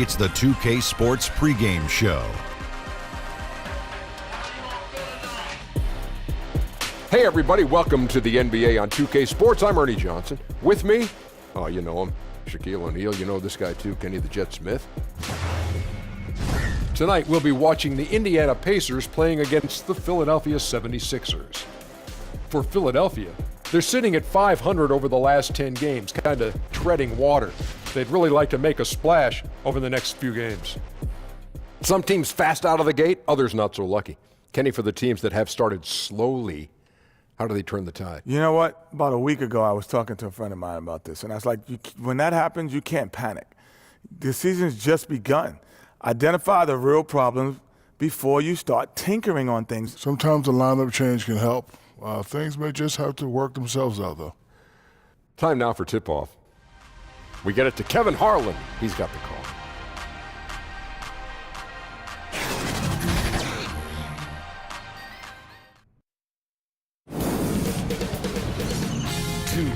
It's the 2K Sports Pregame Show. Hey everybody, welcome to the NBA on 2K Sports. I'm Ernie Johnson. With me, oh you know him, Shaquille O'Neal. You know this guy too, Kenny the Jet Smith. Tonight we'll be watching the Indiana Pacers playing against the Philadelphia 76ers. For Philadelphia, they're sitting at 500 over the last 10 games, kind of treading water. They'd really like to make a splash over the next few games. Some teams fast out of the gate, others not so lucky. Kenny, for the teams that have started slowly, how do they turn the tide? You know what? About a week ago, I was talking to a friend of mine about this, and I was like, when that happens, you can't panic. The season's just begun. Identify the real problems before you start tinkering on things. Sometimes a lineup change can help. Things may just have to work themselves out, though. Time now for tip-off. We get it to Kevin Harlan. He's got the call.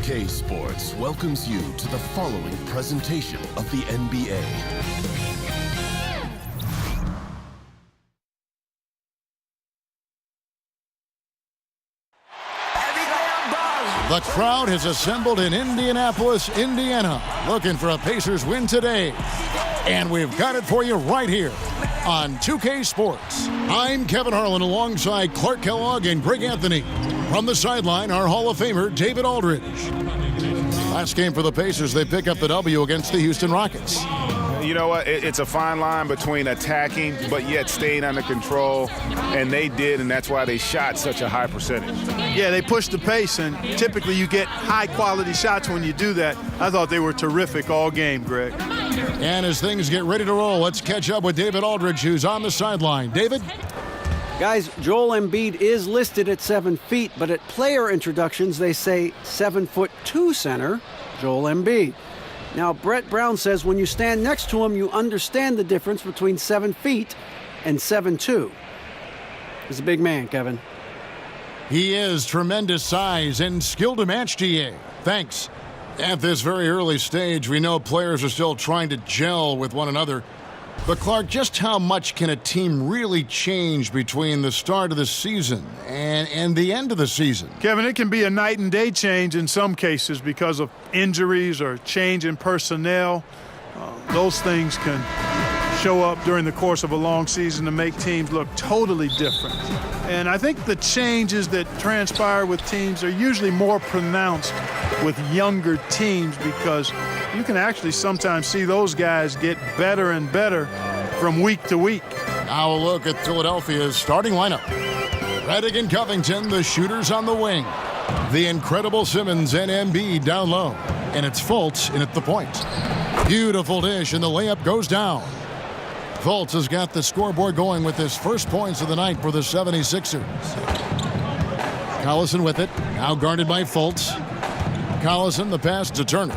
K Sports welcomes you to the following presentation of the NBA. The crowd has assembled in Indianapolis, Indiana, looking for a Pacers win today. And we've got it for you right here on 2K Sports. I'm Kevin Harlan alongside Clark Kellogg and Greg Anthony. From the sideline, our Hall of Famer, David Aldridge. Last game for the Pacers, they pick up the W against the Houston Rockets. You know what? It's a fine line between attacking but yet staying under control, and they did, and that's why they shot such a high percentage. Yeah, they pushed the pace, and typically you get high-quality shots when you do that. I thought they were terrific all game, Greg. And as things get ready to roll, let's catch up with David Aldridge, who's on the sideline. David? Guys, Joel Embiid is listed at 7 feet, but at player introductions, they say 7'2" center, Joel Embiid. Now, Brett Brown says when you stand next to him, you understand the difference between 7 feet and 7'2". He's a big man, Kevin. He is tremendous size and skill to match, GA. Thanks. At this very early stage, we know players are still trying to gel with one another. But, Clark, just how much can a team really change between the start of the season and the end of the season? Kevin, it can be a night and day change in some cases because of injuries or change in personnel. Those things can show up during the course of a long season to make teams look totally different. And I think the changes that transpire with teams are usually more pronounced with younger teams because you can actually sometimes see those guys get better and better from week to week. Now a look at Philadelphia's starting lineup. Redick and Covington, the shooters on the wing. The incredible Simmons and Embiid down low. And it's Fultz in at the point. Beautiful dish, and the layup goes down. Fultz has got the scoreboard going with his first points of the night for the 76ers. Collison with it, now guarded by Fultz. Collison, the pass to Turner.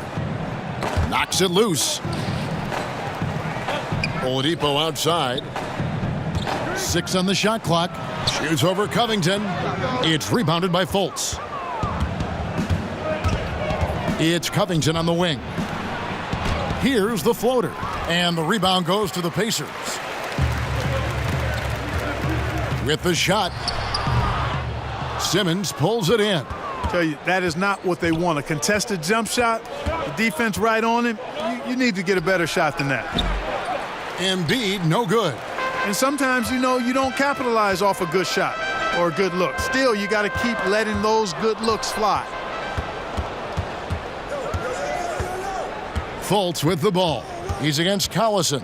Knocks it loose. Oladipo outside. 6 on the shot clock. Shoots over Covington. It's rebounded by Fultz. It's Covington on the wing. Here's the floater. And the rebound goes to the Pacers. With the shot, Simmons pulls it in. Tell you, that is not what they want. A contested jump shot, the defense right on him. You need to get a better shot than that. Embiid, no good. And sometimes, you don't capitalize off a good shot or a good look. Still, you got to keep letting those good looks fly. Fultz with the ball. He's against Collison.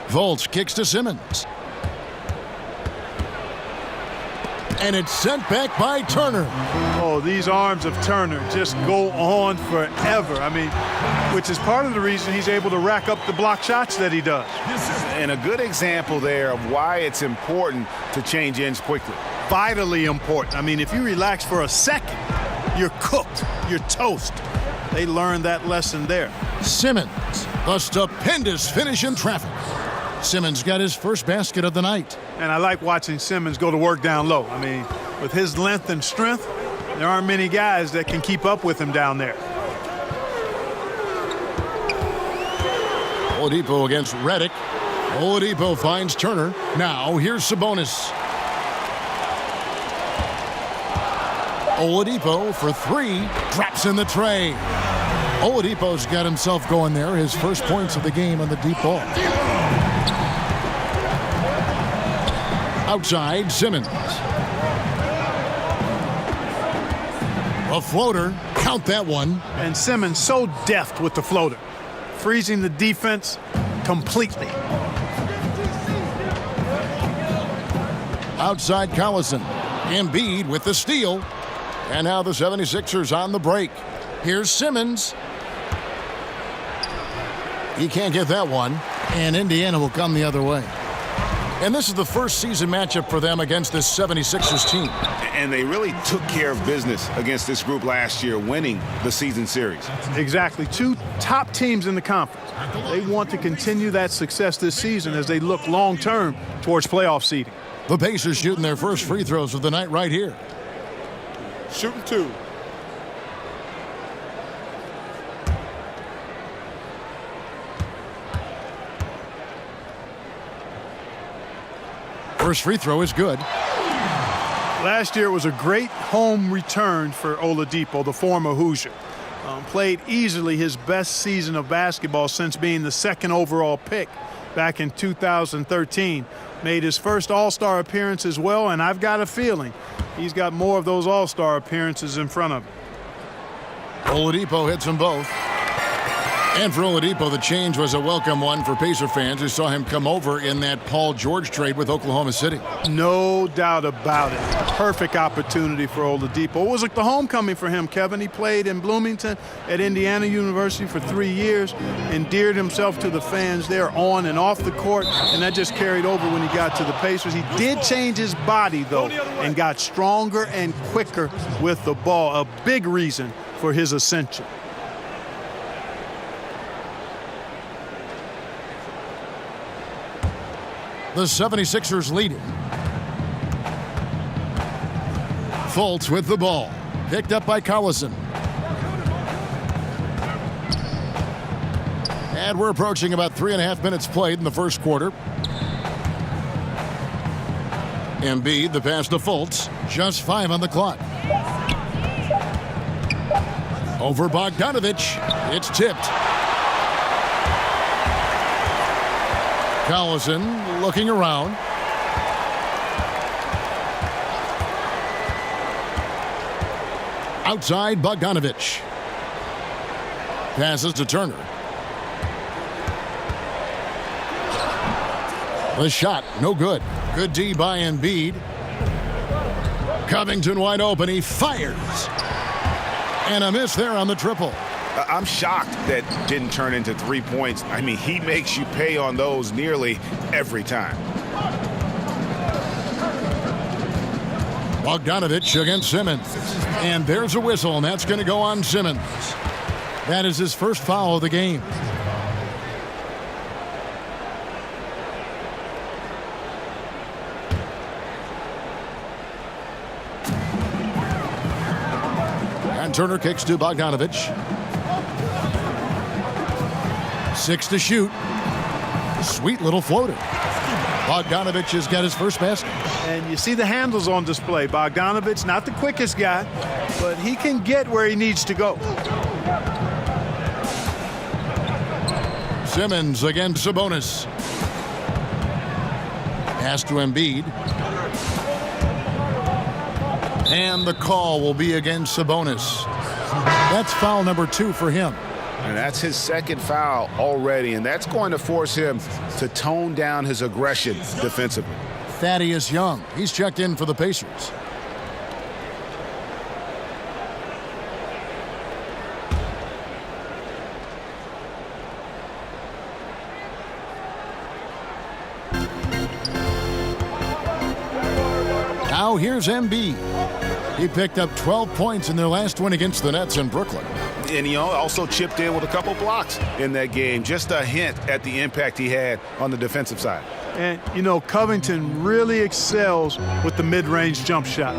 Fultz kicks to Simmons. And it's sent back by Turner. Oh, these arms of Turner just go on forever. I mean, which is part of the reason he's able to rack up the block shots that he does. And a good example there of why it's important to change ends quickly. Vitally important. I mean, if you relax for a second, you're cooked. You're toast. They learned that lesson there. Simmons, the stupendous finish in traffic. Simmons got his first basket of the night. And I like watching Simmons go to work down low. I mean, with his length and strength, there aren't many guys that can keep up with him down there. Oladipo against Redick. Oladipo finds Turner. Now here's Sabonis. Oladipo for three. Drops in the tray. Oladipo's got himself going there. His first points of the game on the deep ball. Outside, Simmons. A floater. Count that one. And Simmons so deft with the floater, freezing the defense completely. Outside Collison. Embiid with the steal. And now the 76ers on the break. Here's Simmons. He can't get that one. And Indiana will come the other way. And this is the first season matchup for them against this 76ers team. And they really took care of business against this group last year, winning the season series. Exactly. Two top teams in the conference. They want to continue that success this season as they look long-term towards playoff seeding. The Pacers shooting their first free throws of the night right here. Shooting two. First free throw is good. Last year it was a great home return for Oladipo, the former Hoosier. Played easily his best season of basketball since being the second overall pick back in 2013. Made his first All-Star appearance as well, and I've got a feeling he's got more of those All-Star appearances in front of him. Oladipo hits them both. And for Oladipo, the change was a welcome one for Pacer fans who saw him come over in that Paul George trade with Oklahoma City. No doubt about it. Perfect opportunity for Oladipo. It was like the homecoming for him, Kevin. He played in Bloomington at Indiana University for 3 years, endeared himself to the fans there on and off the court, and that just carried over when he got to the Pacers. He did change his body, though, and got stronger and quicker with the ball, a big reason for his ascension. The 76ers leading. Fultz with the ball. Picked up by Collison. And we're approaching about 3.5 minutes played in the first quarter. Embiid, the pass to Fultz. Just 5 on the clock. Over Bogdanovich. It's tipped. Collison looking around. Outside Bogdanovich. Passes to Turner. The shot, no good. Good D by Embiid. Covington wide open. He fires. And a miss there on the triple. I'm shocked that didn't turn into 3 points. I mean, he makes you pay on those nearly every time. Bogdanovich against Simmons. And there's a whistle, and that's going to go on Simmons. That is his first foul of the game. And Turner kicks to Bogdanovich. 6 to shoot. Sweet little floater. Bogdanovich has got his first basket. And you see the handles on display. Bogdanovich, not the quickest guy, but he can get where he needs to go. Simmons against Sabonis. Pass to Embiid. And the call will be against Sabonis. That's foul number 2 for him. And that's his second foul already, and that's going to force him to tone down his aggression defensively. Thaddeus Young, he's checked in for the Pacers. Now here's Embiid. He picked up 12 points in their last win against the Nets in Brooklyn. And he also chipped in with a couple blocks in that game. Just a hint at the impact he had on the defensive side. And, you know, Covington really excels with the mid-range jump shot.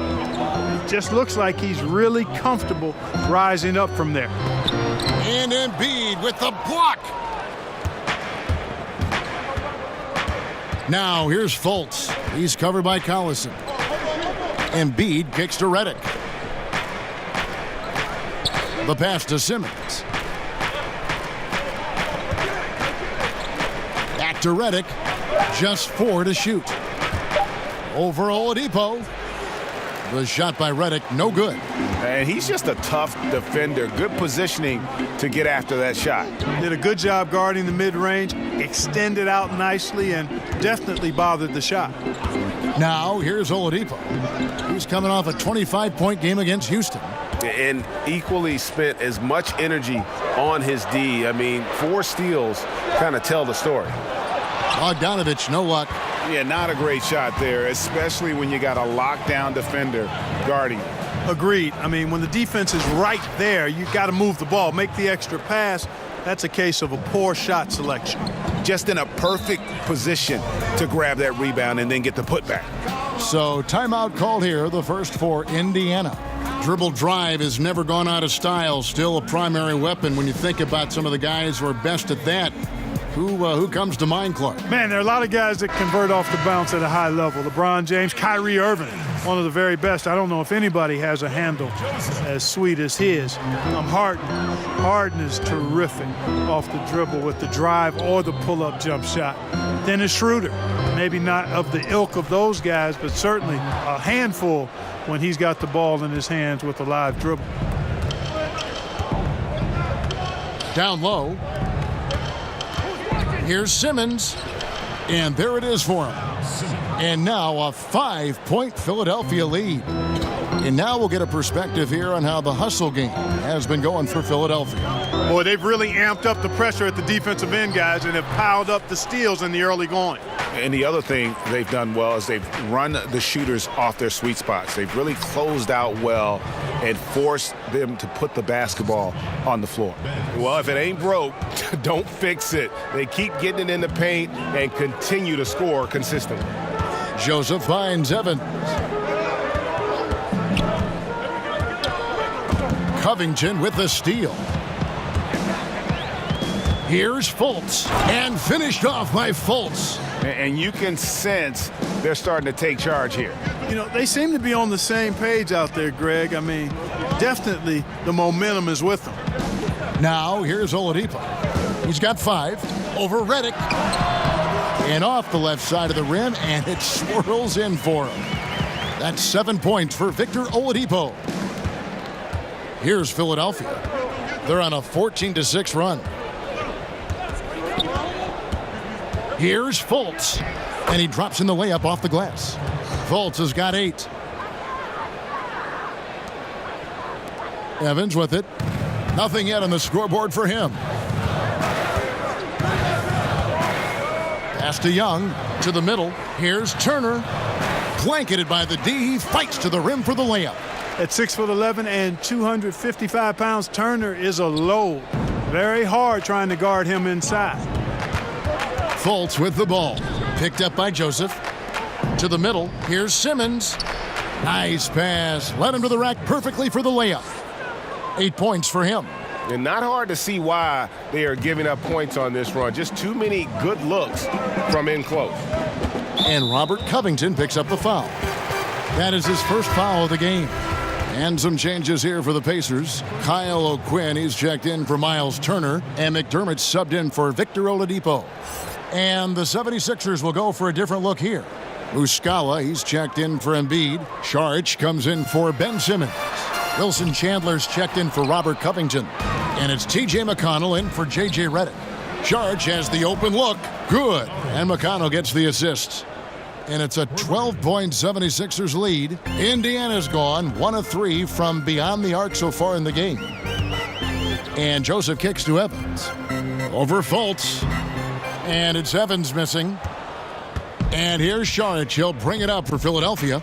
It just looks like he's really comfortable rising up from there. And Embiid with the block. Now here's Fultz. He's covered by Collison. Embiid kicks to Redick. The pass to Simmons. Back to Redick. Just 4 to shoot. Over Oladipo. The shot by Redick, no good. And he's just a tough defender. Good positioning to get after that shot. Did a good job guarding the mid-range, extended out nicely, and definitely bothered the shot. Now here's Oladipo. He's coming off a 25-point game against Houston. And equally spent as much energy on his D. I mean, 4 steals kind of tell the story. Bogdanovich, no luck. Yeah, not a great shot there, especially when you got a lockdown defender guarding. Agreed. I mean, when the defense is right there, you got to move the ball, make the extra pass. That's a case of a poor shot selection. Just in a perfect position to grab that rebound and then get the putback. So timeout called here, the first for Indiana. Dribble drive has never gone out of style. Still a primary weapon when you think about some of the guys who are best at that. Who comes to mind, Clark? Man, there are a lot of guys that convert off the bounce at a high level. LeBron James, Kyrie Irving, one of the very best. I don't know if anybody has a handle as sweet as his. Harden is terrific off the dribble with the drive or the pull-up jump shot. Dennis Schroeder, maybe not of the ilk of those guys, but certainly a handful when he's got the ball in his hands with a live dribble. Down low. Here's Simmons, and there it is for him. And now a 5-point Philadelphia lead. And now we'll get a perspective here on how the hustle game has been going for Philadelphia. Boy, they've really amped up the pressure at the defensive end, guys, and have piled up the steals in the early going. And the other thing they've done well is they've run the shooters off their sweet spots. They've really closed out well and forced them to put the basketball on the floor. Well, if it ain't broke, don't fix it. They keep getting it in the paint and continue to score consistently. Joseph finds Evans. Covington with the steal. Here's Fultz, and finished off by Fultz. And you can sense they're starting to take charge here. You know, they seem to be on the same page out there, Greg. I mean, definitely the momentum is with them. Now, here's Oladipo. He's got 5 over Redick. And off the left side of the rim, and it swirls in for him. That's 7 points for Victor Oladipo. Here's Philadelphia. They're on a 14-6 run. Here's Fultz, and he drops in the layup off the glass. Fultz has got 8. Evans with it. Nothing yet on the scoreboard for him. Pass to Young, to the middle. Here's Turner. Blanketed by the D. He fights to the rim for the layup. At 6'11" and 255 pounds, Turner is a load. Very hard trying to guard him inside. Fultz with the ball. Picked up by Joseph. To the middle. Here's Simmons. Nice pass. Led him to the rack perfectly for the layup. 8 points for him. And not hard to see why they are giving up points on this run. Just too many good looks from in close. And Robert Covington picks up the foul. That is his first foul of the game. And some changes here for the Pacers. Kyle O'Quinn, he's checked in for Miles Turner. And McDermott subbed in for Victor Oladipo. And the 76ers will go for a different look here. Muscala, he's checked in for Embiid. Saric comes in for Ben Simmons. Wilson Chandler's checked in for Robert Covington. And it's T.J. McConnell in for J.J. Redick. Saric has the open look. Good. And McConnell gets the assist. And it's a 12-point 76ers lead. Indiana's gone 1 of 3 from beyond the arc so far in the game. And Joseph kicks to Evans. Over Fultz. And it's Evans missing. And here's Saric. He'll bring it up for Philadelphia.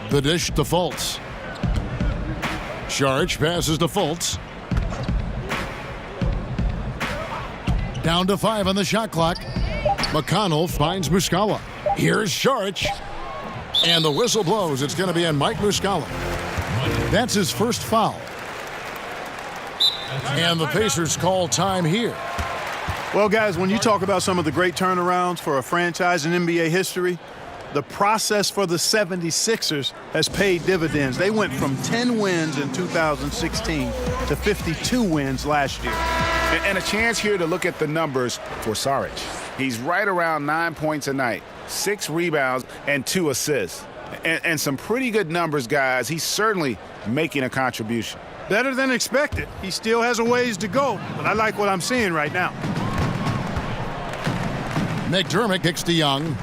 The dish to Fultz. Saric passes to Fultz. Down to 5 on the shot clock. McConnell finds Muscala. Here's Saric. And the whistle blows. It's going to be on Mike Muscala. That's his first foul. And the Pacers call time here. Well, guys, when you talk about some of the great turnarounds for a franchise in NBA history, the process for the 76ers has paid dividends. They went from 10 wins in 2016 to 52 wins last year. And a chance here to look at the numbers for Saric. He's right around 9 points a night, 6 rebounds, and 2 assists. And some pretty good numbers, guys. He's certainly making a contribution. Better than expected. He still has a ways to go, but I like what I'm seeing right now. McDermott kicks to Young.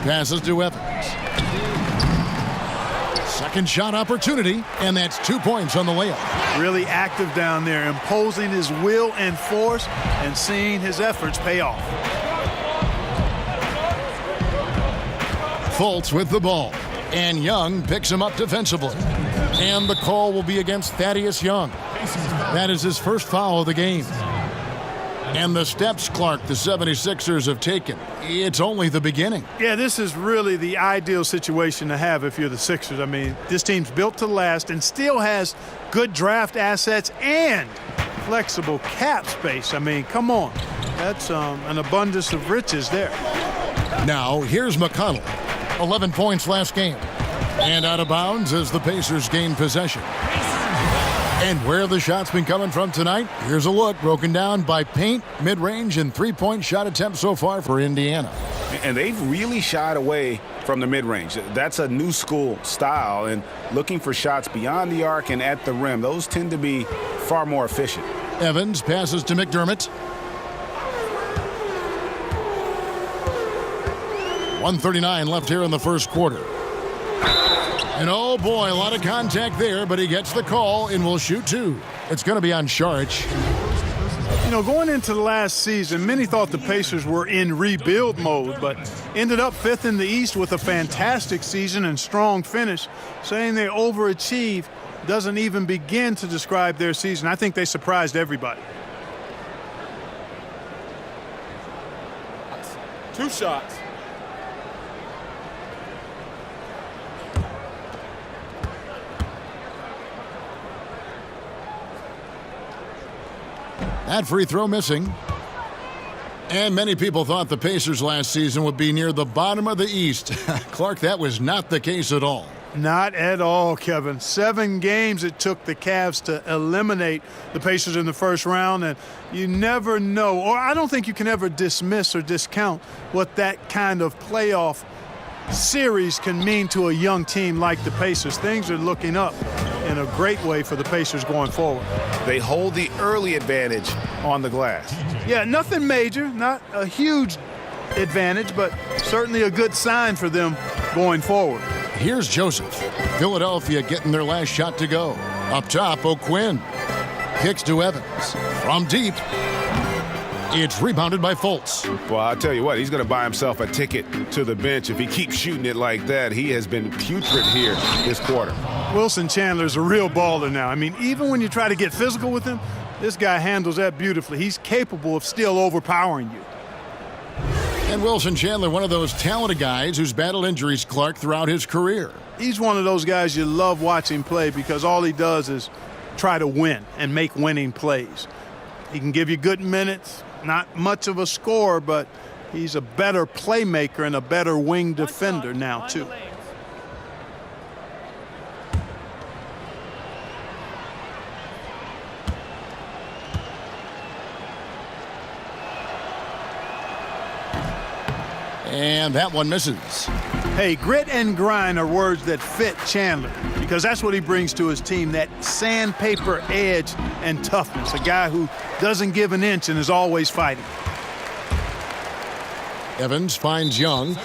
Passes to Evans. Second shot opportunity, and that's 2 points on the layup. Really active down there, imposing his will and force and seeing his efforts pay off. Fultz with the ball, and Young picks him up defensively. And the call will be against Thaddeus Young. That is his first foul of the game. And the steps, Clark, the 76ers have taken. It's only the beginning. Yeah, this is really the ideal situation to have if you're the Sixers. I mean, this team's built to last and still has good draft assets and flexible cap space. I mean, come on. That's an abundance of riches there. Now, here's McConnell. 11 points last game. And out of bounds as the Pacers gain possession. And where the shot's been coming from tonight, here's a look broken down by paint, mid-range, and three-point shot attempts so far for Indiana. And they've really shied away from the mid-range. That's a new school style, and looking for shots beyond the arc and at the rim. Those tend to be far more efficient. Evans passes to McDermott. 1:39 left here in the first quarter. And oh boy, a lot of contact there, but he gets the call and will shoot 2. It's going to be on Saric. You know, going into the last season, many thought the Pacers were in rebuild mode, but ended up 5th in the East with a fantastic season and strong finish. Saying they overachieved doesn't even begin to describe their season. I think they surprised everybody. 2 shots. That free throw missing. And many people thought the Pacers last season would be near the bottom of the East. Clark, that was not the case at all. Not at all, Kevin. 7 games it took the Cavs to eliminate the Pacers in the first round, and you never know, or I don't think you can ever dismiss or discount what that kind of playoff series can mean to a young team like the Pacers. Things are looking up in a great way for the Pacers going forward. They hold the early advantage on the glass. Yeah, nothing major, not a huge advantage, but certainly a good sign for them going forward. Here's Joseph. Philadelphia getting their last shot to go. Up top, O'Quinn. Kicks to Evans. From deep. It's rebounded by Fultz. Well, I'll tell you what, he's going to buy himself a ticket to the bench. If he keeps shooting it like that, he has been putrid here this quarter. Wilson Chandler's a real baller now. I mean, even when you try to get physical with him, this guy handles that beautifully. He's capable of still overpowering you. And Wilson Chandler, one of those talented guys who's battled injuries, Clark, throughout his career. He's one of those guys you love watching play because all he does is try to win and make winning plays. He can give you good minutes, not much of a scorer, but he's a better playmaker and a better wing defender now, too. And that one misses. Hey, grit and grind are words that fit Chandler because that's what he brings to his team, that sandpaper edge and toughness, a guy who doesn't give an inch and is always fighting. Evans finds Young.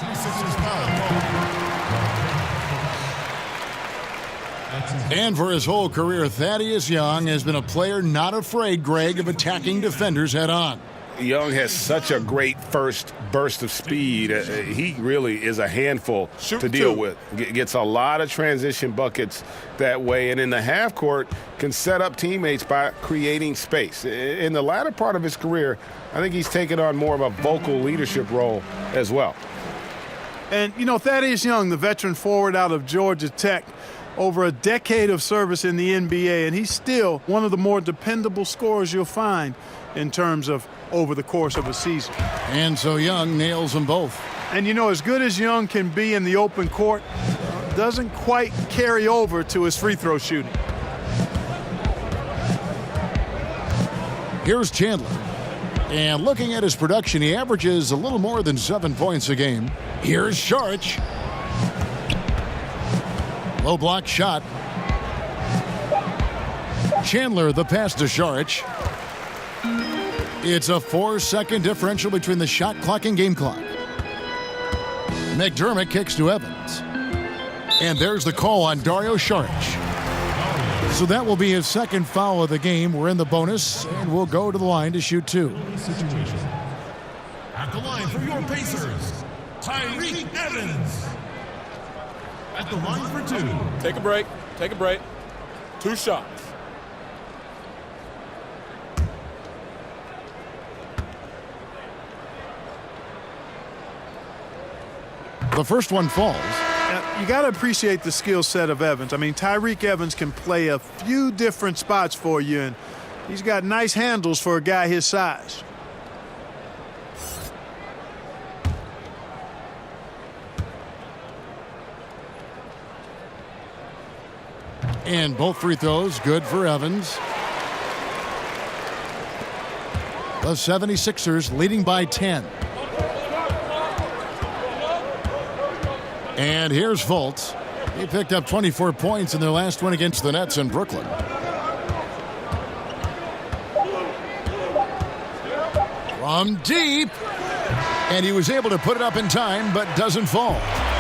And for his whole career, Thaddeus Young has been a player not afraid, Greg, of attacking defenders head on. Young has such a great first burst of speed. He really is a handful to deal with. Gets a lot of transition buckets that way, and in the half court can set up teammates by creating space. In the latter part of his career, I think he's taken on more of a vocal leadership role as well. And, you know, Thaddeus Young, the veteran forward out of Georgia Tech, over a decade of service in the NBA, and he's still one of the more dependable scorers you'll find in terms of over the course of a season. And so Young nails them both. And, you know, as good as Young can be in the open court, doesn't quite carry over to his free throw shooting. Here's Chandler. And looking at his production, he averages a little more than 7 points a game. Here's Saric. Low block shot. Chandler, the pass to Saric. It's a 4-second differential between the shot clock and game clock. McDermott kicks to Evans. And there's the call on Dario Saric. So that will be his second foul of the game. We're in the bonus, and we'll go to the line to shoot 2. At the line for your Pacers, Tyreke Evans. At the line for 2. Take a break. Take a break. 2 shots. The first one falls. You got to appreciate the skill set of Evans. I mean, Tyreke Evans can play a few different spots for you, and he's got nice handles for a guy his size. And both free throws good for Evans. The 76ers leading by 10. And here's Fultz. He picked up 24 points in their last win against the Nets in Brooklyn. From deep. And he was able to put it up in time, but doesn't fall.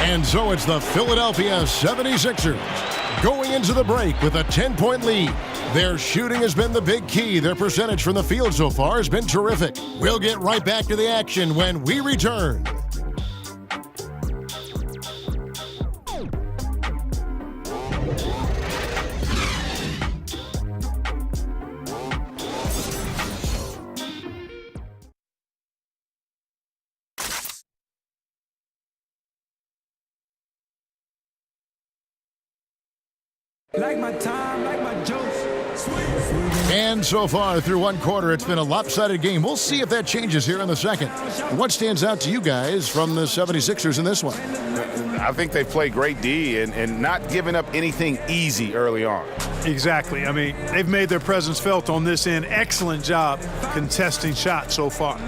And so it's the Philadelphia 76ers going into the break with a 10-point lead. Their shooting has been the big key. Their percentage from the field so far has been terrific. We'll get right back to the action when we return. Like my time, like my jokes. And so far through one quarter, it's been a lopsided game. We'll see if that changes here in the second. What stands out to you guys from the 76ers in this one? I think they played great D and not giving up anything easy early on. Exactly. I mean, they've made their presence felt on this end. Excellent job contesting shots so far.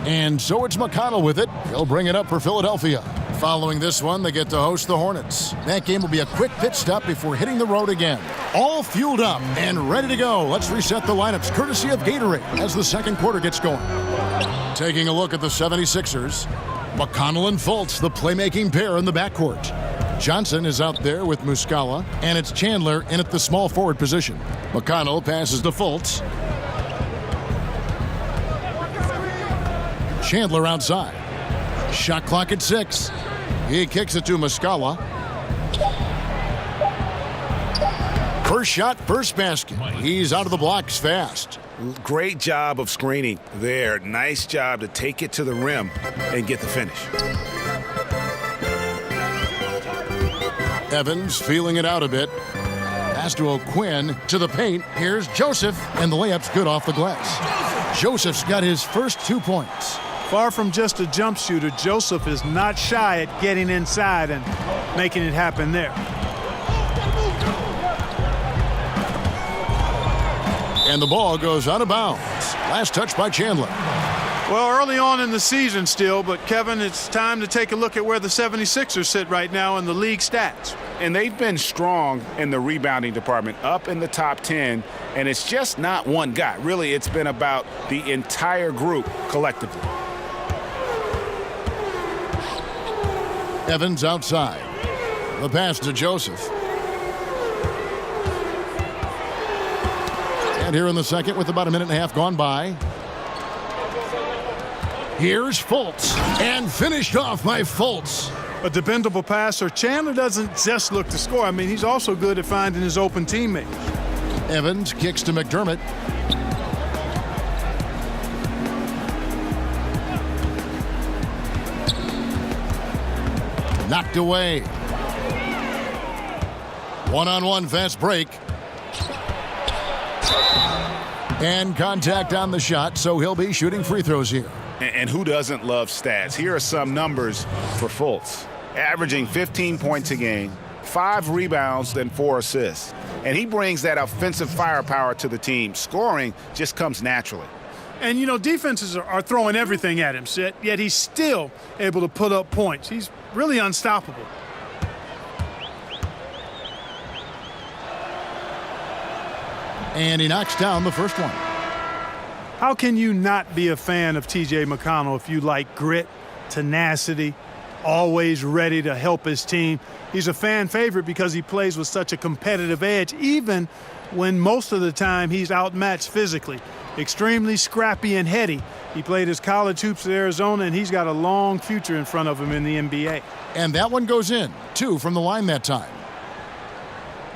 And so it's McConnell with it. He'll bring it up for Philadelphia. Following this one, they get to host the Hornets. That game will be a quick pit stop before hitting the road again. All fueled up and ready to go. Let's reset the lineups courtesy of Gatorade as the second quarter gets going. Taking a look at the 76ers. McConnell and Fultz, the playmaking pair in the backcourt. Johnson is out there with Muscala, and it's Chandler in at the small forward position. McConnell passes to Fultz. Chandler outside. Shot clock at 6. He kicks it to Muscala. First shot, first basket. He's out of the blocks fast. Great job of screening there. Nice job to take it to the rim and get the finish. Evans feeling it out a bit. Pass to O'Quinn to the paint. Here's Joseph, and the layup's good off the glass. Joseph's got his first 2 points. Far from just a jump shooter, Joseph is not shy at getting inside and making it happen there. And the ball goes out of bounds. Last touch by Chandler. Well, early on in the season still, but Kevin, it's time to take a look at where the 76ers sit right now in the league stats. And they've been strong in the rebounding department, up in the top 10, and it's just not one guy. Really, it's been about the entire group collectively. Evans outside. The pass to Joseph. And here in the second with about a minute and a half gone by. Here's Fultz. And finished off by Fultz. A dependable passer. Chandler doesn't just look to score. I mean, he's also good at finding his open teammates. Evans kicks to McDermott. Knocked away. One-on-one fast break. And contact on the shot, so he'll be shooting free throws here. And who doesn't love stats? Here are some numbers for Fultz. Averaging 15 points a game, 5 rebounds, then 4 assists. And he brings that offensive firepower to the team. Scoring just comes naturally. And, you know, defenses are throwing everything at him, yet he's still able to put up points. He's really unstoppable. And he knocks down the first one. How can you not be a fan of T.J. McConnell if you like grit, tenacity, always ready to help his team? He's a fan favorite because he plays with such a competitive edge, even when most of the time he's outmatched physically. Extremely scrappy and heady. He played his college hoops at Arizona, and he's got a long future in front of him in the NBA. And that one goes in. 2 from the line that time.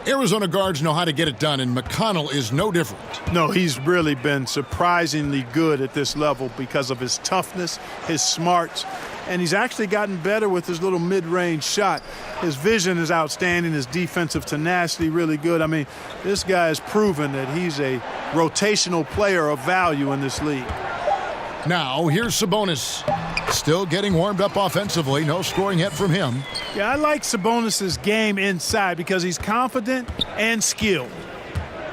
Arizona guards know how to get it done, and McConnell is no different. No, he's really been surprisingly good at this level because of his toughness, his smarts, and he's actually gotten better with his little mid-range shot. His vision is outstanding, his defensive tenacity really good. I mean, this guy has proven that he's a rotational player of value in this league. Now, here's Sabonis. Still getting warmed up offensively. No scoring yet from him. Yeah, I like Sabonis' game inside because he's confident and skilled.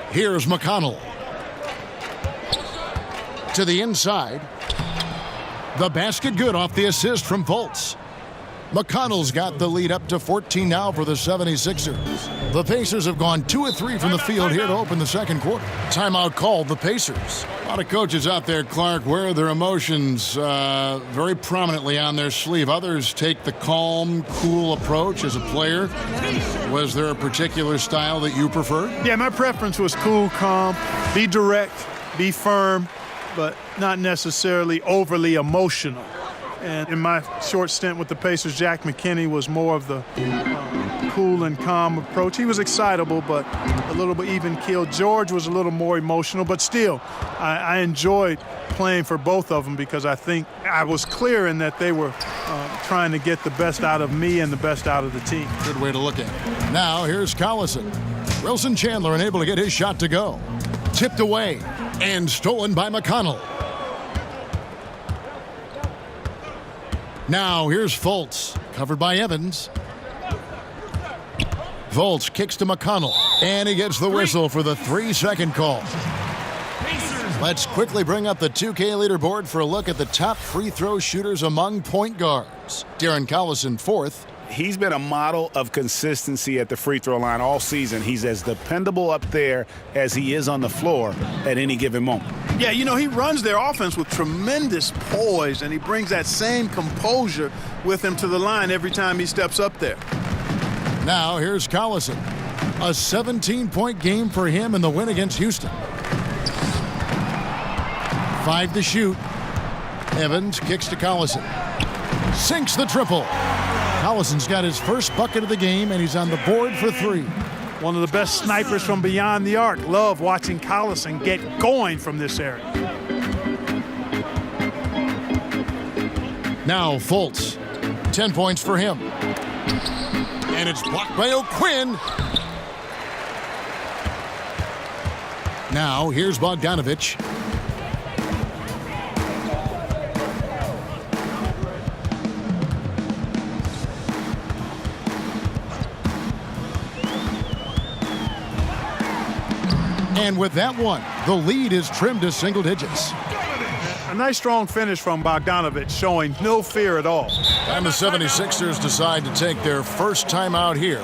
Here's McConnell. To the inside. The basket good off the assist from Fultz. McConnell's got the lead up to 14 now for the 76ers. The Pacers have gone 2 of 3 from the field here to open the second quarter. Timeout called the Pacers. A lot of coaches out there, Clark, wear their emotions very prominently on their sleeve. Others take the calm, cool approach as a player. Was there a particular style that you preferred? Yeah, my preference was cool, calm, be direct, be firm, but not necessarily overly emotional. And in my short stint with the Pacers, Jack McKinney was more of the cool and calm approach. He was excitable, but a little bit even-keeled. George was a little more emotional, but still, I enjoyed playing for both of them because I think I was clear in that they were trying to get the best out of me and the best out of the team. Good way to look at it. Now, here's Collison. Wilson Chandler unable to get his shot to go. Tipped away and stolen by McConnell. Now, here's Fultz, covered by Evans. Fultz kicks to McConnell, and he gets the whistle for the 3-second call. Let's quickly bring up the 2K leaderboard for a look at the top free throw shooters among point guards. Darren Collison, 4th. He's been a model of consistency at the free throw line all season. He's as dependable up there as he is on the floor at any given moment. Yeah, you know, he runs their offense with tremendous poise, and he brings that same composure with him to the line every time he steps up there. Now, here's Collison. A 17-point game for him in the win against Houston. 5 to shoot. Evans kicks to Collison. Sinks the triple. Collison's got his first bucket of the game, and he's on the board for 3. One of the best snipers from beyond the arc. Love watching Collison get going from this area. Now Fultz. 10 points for him. And it's blocked by O'Quinn. Now here's Bogdanovich. And with that one, the lead is trimmed to single digits. A nice strong finish from Bogdanovich, showing no fear at all. And the 76ers decide to take their first time out here.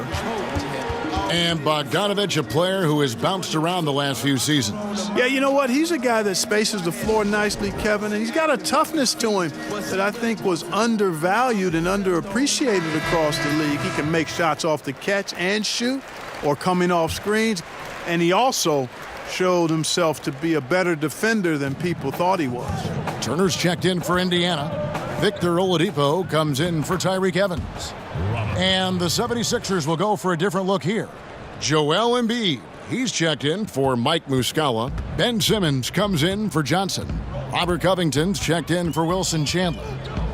And Bogdanovich, a player who has bounced around the last few seasons. Yeah, you know what? He's a guy that spaces the floor nicely, Kevin, and he's got a toughness to him that I think was undervalued and underappreciated across the league. He can make shots off the catch and shoot or coming off screens. And he also showed himself to be a better defender than people thought he was. Turner's checked in for Indiana. Victor Oladipo comes in for Tyreek Evans. And the 76ers will go for a different look here. Joel Embiid, he's checked in for Mike Muscala. Ben Simmons comes in for Johnson. Robert Covington's checked in for Wilson Chandler.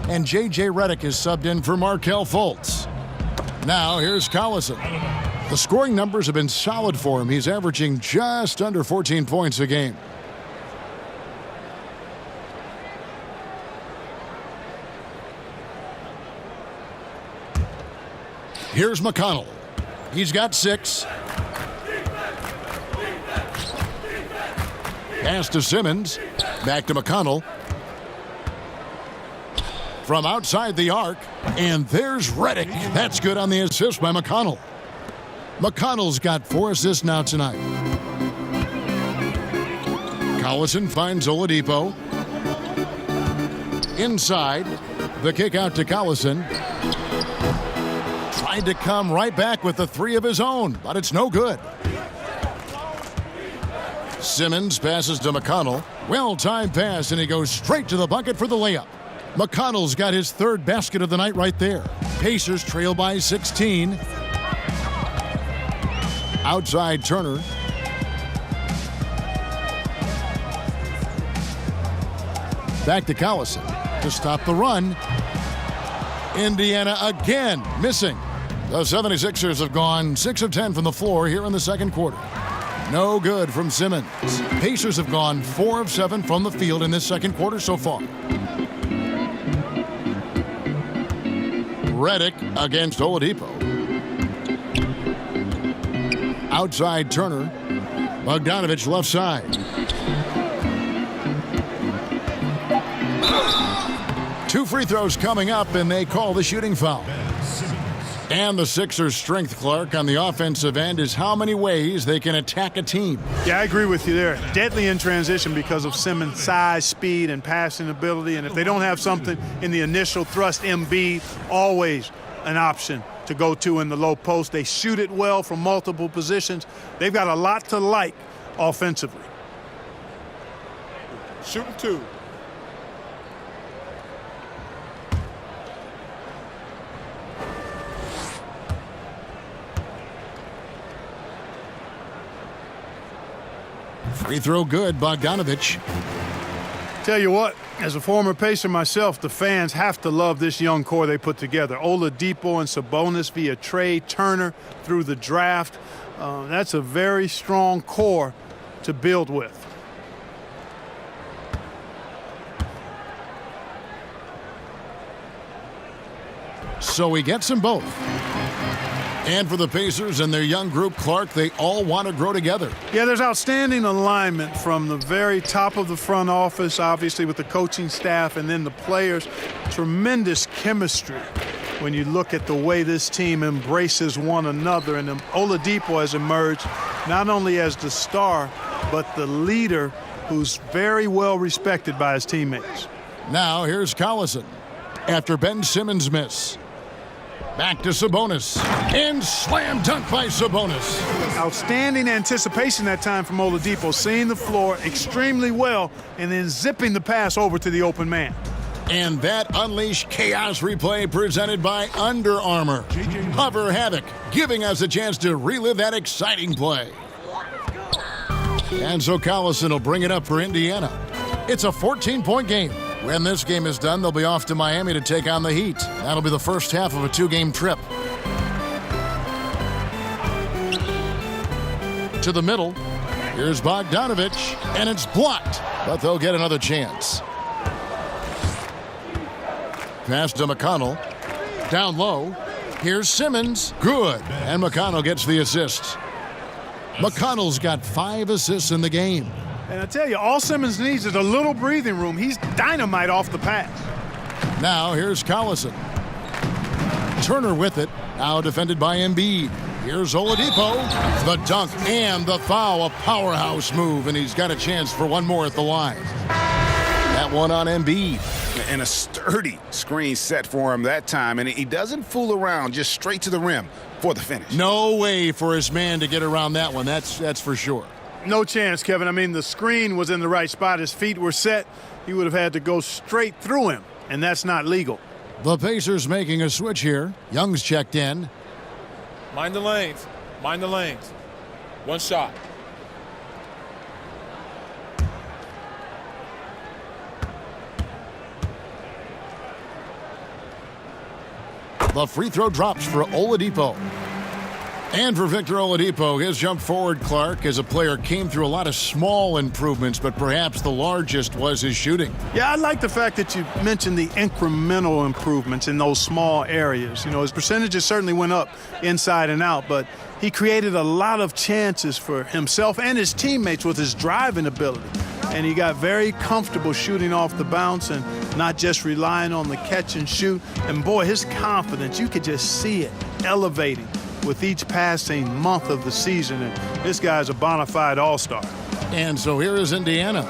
And J.J. Redick is subbed in for Markelle Fultz. Now here's Collison. The scoring numbers have been solid for him. He's averaging just under 14 points a game. Here's McConnell. He's got 6. Pass to Simmons. Back to McConnell. From outside the arc. And there's Redick. That's good on the assist by McConnell. McConnell's got 4 assists now tonight. Collison finds Oladipo. Inside. The kick out to Collison. Tried to come right back with the 3 of his own, but it's no good. Simmons passes to McConnell. Well-timed pass, and he goes straight to the bucket for the layup. McConnell's got his 3rd basket of the night right there. Pacers trail by 16. Outside Turner. Back to Collison to stop the run. Indiana again missing. The 76ers have gone 6 of 10 from the floor here in the second quarter. No good from Simmons. Pacers have gone 4 of 7 from the field in this second quarter so far. Redick against Oladipo. Outside Turner. Bogdanovich left side. Two free throws coming up, and they call the shooting foul. And the Sixers' strength, Clark, on the offensive end is how many ways they can attack a team. Yeah, I agree with you there. Deadly in transition because of Simmons' size, speed, and passing ability. And if they don't have something in the initial thrust, Embiid, always an option to go to in the low post. They shoot it well from multiple positions. They've got a lot to like offensively. Shooting 2. Free throw good, Bogdanovich. Tell you what, as a former Pacer myself, the fans have to love this young core they put together. Oladipo and Sabonis via trade, Turner through the draft. That's a very strong core to build with. So he gets them both. And for the Pacers and their young group, Clark, they all want to grow together. Yeah, there's outstanding alignment from the very top of the front office, obviously with the coaching staff, and then the players. Tremendous chemistry when you look at the way this team embraces one another. And Oladipo has emerged not only as the star, but the leader who's very well respected by his teammates. Now here's Collison after Ben Simmons' miss. Back to Sabonis. And slam dunk by Sabonis. Outstanding anticipation that time from Oladipo, seeing the floor extremely well and then zipping the pass over to the open man. And that unleashed chaos replay presented by Under Armour. Hover Havoc, giving us a chance to relive that exciting play. And so Collison will bring it up for Indiana. It's a 14-point game. When this game is done, they'll be off to Miami to take on the Heat. That'll be the first half of a 2-game trip. To the middle. Here's Bogdanovich, and it's blocked, but they'll get another chance. Pass to McConnell. Down low. Here's Simmons. Good. And McConnell gets the assist. McConnell's got 5 assists in the game. And I tell you, all Simmons needs is a little breathing room. He's dynamite off the pass. Now here's Collison. Turner with it. Now defended by Embiid. Here's Oladipo. The dunk and the foul. A powerhouse move, and he's got a chance for one more at the line. That one on Embiid. And a sturdy screen set for him that time, and he doesn't fool around, just straight to the rim for the finish. No way for his man to get around that one. That's for sure. No chance, Kevin. I mean, the screen was in the right spot. His feet were set. He would have had to go straight through him, and that's not legal. The Pacers making a switch here. Young's checked in. Mind the lanes. Mind the lanes. One shot. The free throw drops for Oladipo. And for Victor Oladipo, his jump forward, Clark, as a player, came through a lot of small improvements, but perhaps the largest was his shooting. Yeah, I like the fact that you mentioned the incremental improvements in those small areas. You know, his percentages certainly went up inside and out, but he created a lot of chances for himself and his teammates with his driving ability. And he got very comfortable shooting off the bounce and not just relying on the catch and shoot. And boy, his confidence, you could just see it elevating with each passing month of the season. And this guy's a bona fide all-star. And so here is Indiana.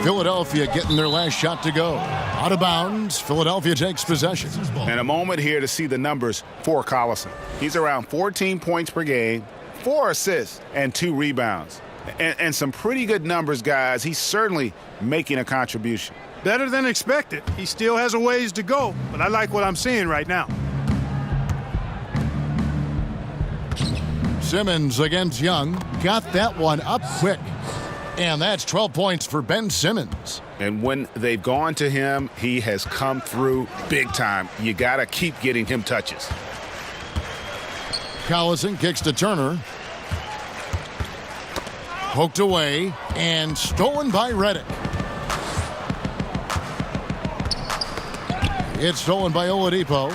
Philadelphia getting their last shot to go. Out of bounds, Philadelphia takes possession. And a moment here to see the numbers for Collison. He's around 14 points per game, 4 assists, and 2 rebounds. And some pretty good numbers, guys. He's certainly making a contribution. Better than expected. He still has a ways to go, but I like what I'm seeing right now. Simmons against Young. Got that one up quick. And that's 12 points for Ben Simmons. And when they've gone to him, he has come through big time. You got to keep getting him touches. Collison kicks to Turner. Poked away and stolen by Redick. It's stolen by Oladipo.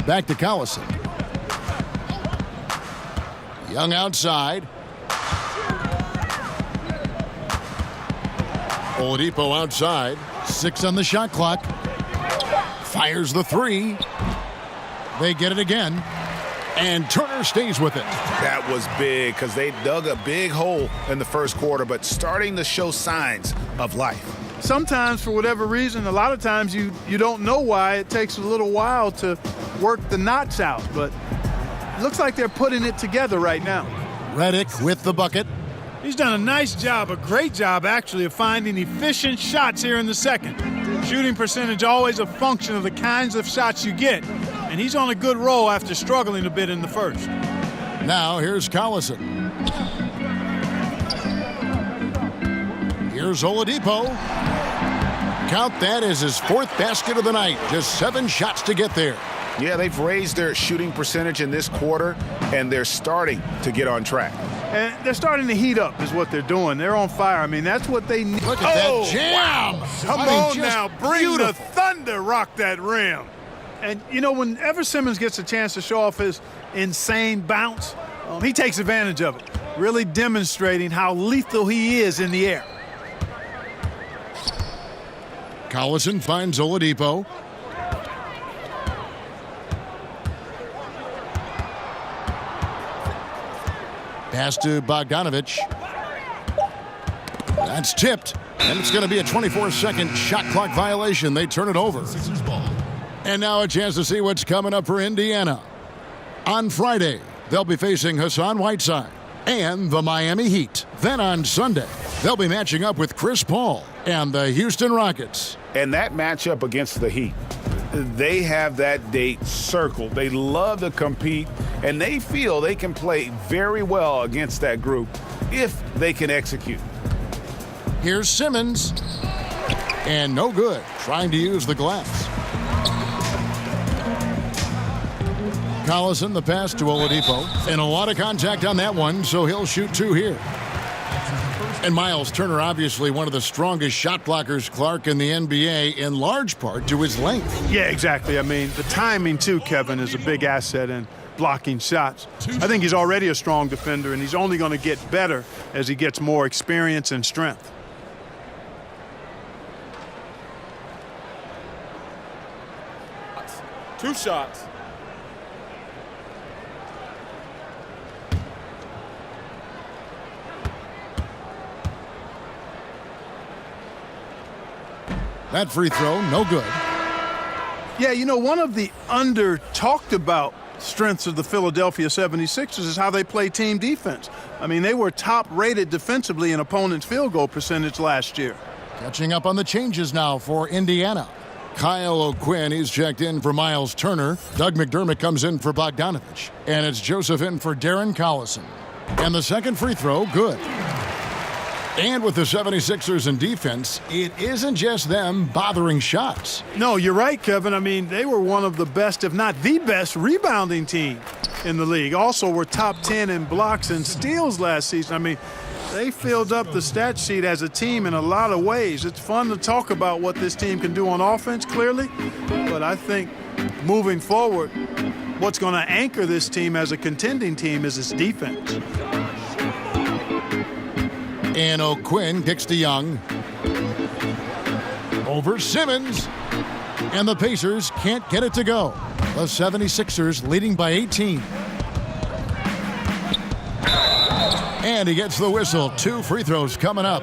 Back to Collison. Young outside. Oladipo outside. 6 on the shot clock. Fires the 3. They get it again. And Turner stays with it. That was big because they dug a big hole in the first quarter, but starting to show signs of life. Sometimes, for whatever reason, a lot of times you don't know why. It takes a little while to work the knots out, but it looks like they're putting it together right now. Redick with the bucket. He's done a nice job, a great job actually, of finding efficient shots here in the second. Shooting percentage always a function of the kinds of shots you get, and he's on a good roll after struggling a bit in the first. Now here's Collison. Here's Oladipo. Count that as his 4th basket of the night. Just 7 shots to get there. Yeah, they've raised their shooting percentage in this quarter, and they're starting to get on track. And they're starting to heat up is what they're doing. They're on fire. I mean, that's what they need. Look at that jam. Wow. Come on now. Bring the thunder. Rock that rim. And, you know, whenever Simmons gets a chance to show off his insane bounce, he takes advantage of it, really demonstrating how lethal he is in the air. Collison finds Oladipo. Pass to Bogdanovich. That's tipped, and it's going to be a 24-second shot clock violation. They turn it over. And now a chance to see what's coming up for Indiana. On Friday, they'll be facing Hassan Whiteside and the Miami Heat. Then on Sunday, they'll be matching up with Chris Paul and the Houston Rockets. And that matchup against the Heat, they have that date circled. They love to compete, and they feel they can play very well against that group if they can execute. Here's Simmons. And no good, trying to use the glass. Collison, the pass to Oladipo. And a lot of contact on that one, so he'll shoot 2 here. And Miles Turner, obviously one of the strongest shot blockers, Clark, in the NBA, in large part to his length. Yeah, exactly. I mean, the timing, too, Kevin, is a big asset in blocking shots. I think he's already a strong defender, and he's only going to get better as he gets more experience and strength. Two shots. That free throw, no good. Yeah, you know, one of the under-talked about strengths of the Philadelphia 76ers is how they play team defense. I mean, they were top-rated defensively in opponents' field goal percentage last year. Catching up on the changes now for Indiana. Kyle O'Quinn, he's checked in for Miles Turner. Doug McDermott comes in for Bogdanovich. And it's Joseph in for Darren Collison. And the second free throw, good. And with the 76ers in defense, it isn't just them bothering shots. No, you're right, Kevin. I mean, they were one of the best, if not the best, rebounding team in the league. Also were top 10 in blocks and steals last season. I mean, they filled up the stat sheet as a team in a lot of ways. It's fun to talk about what this team can do on offense, clearly. But I think moving forward, what's going to anchor this team as a contending team is its defense. And O'Quinn kicks to Young. Over Simmons. And the Pacers can't get it to go. The 76ers leading by 18. And he gets the whistle. 2 free throws coming up.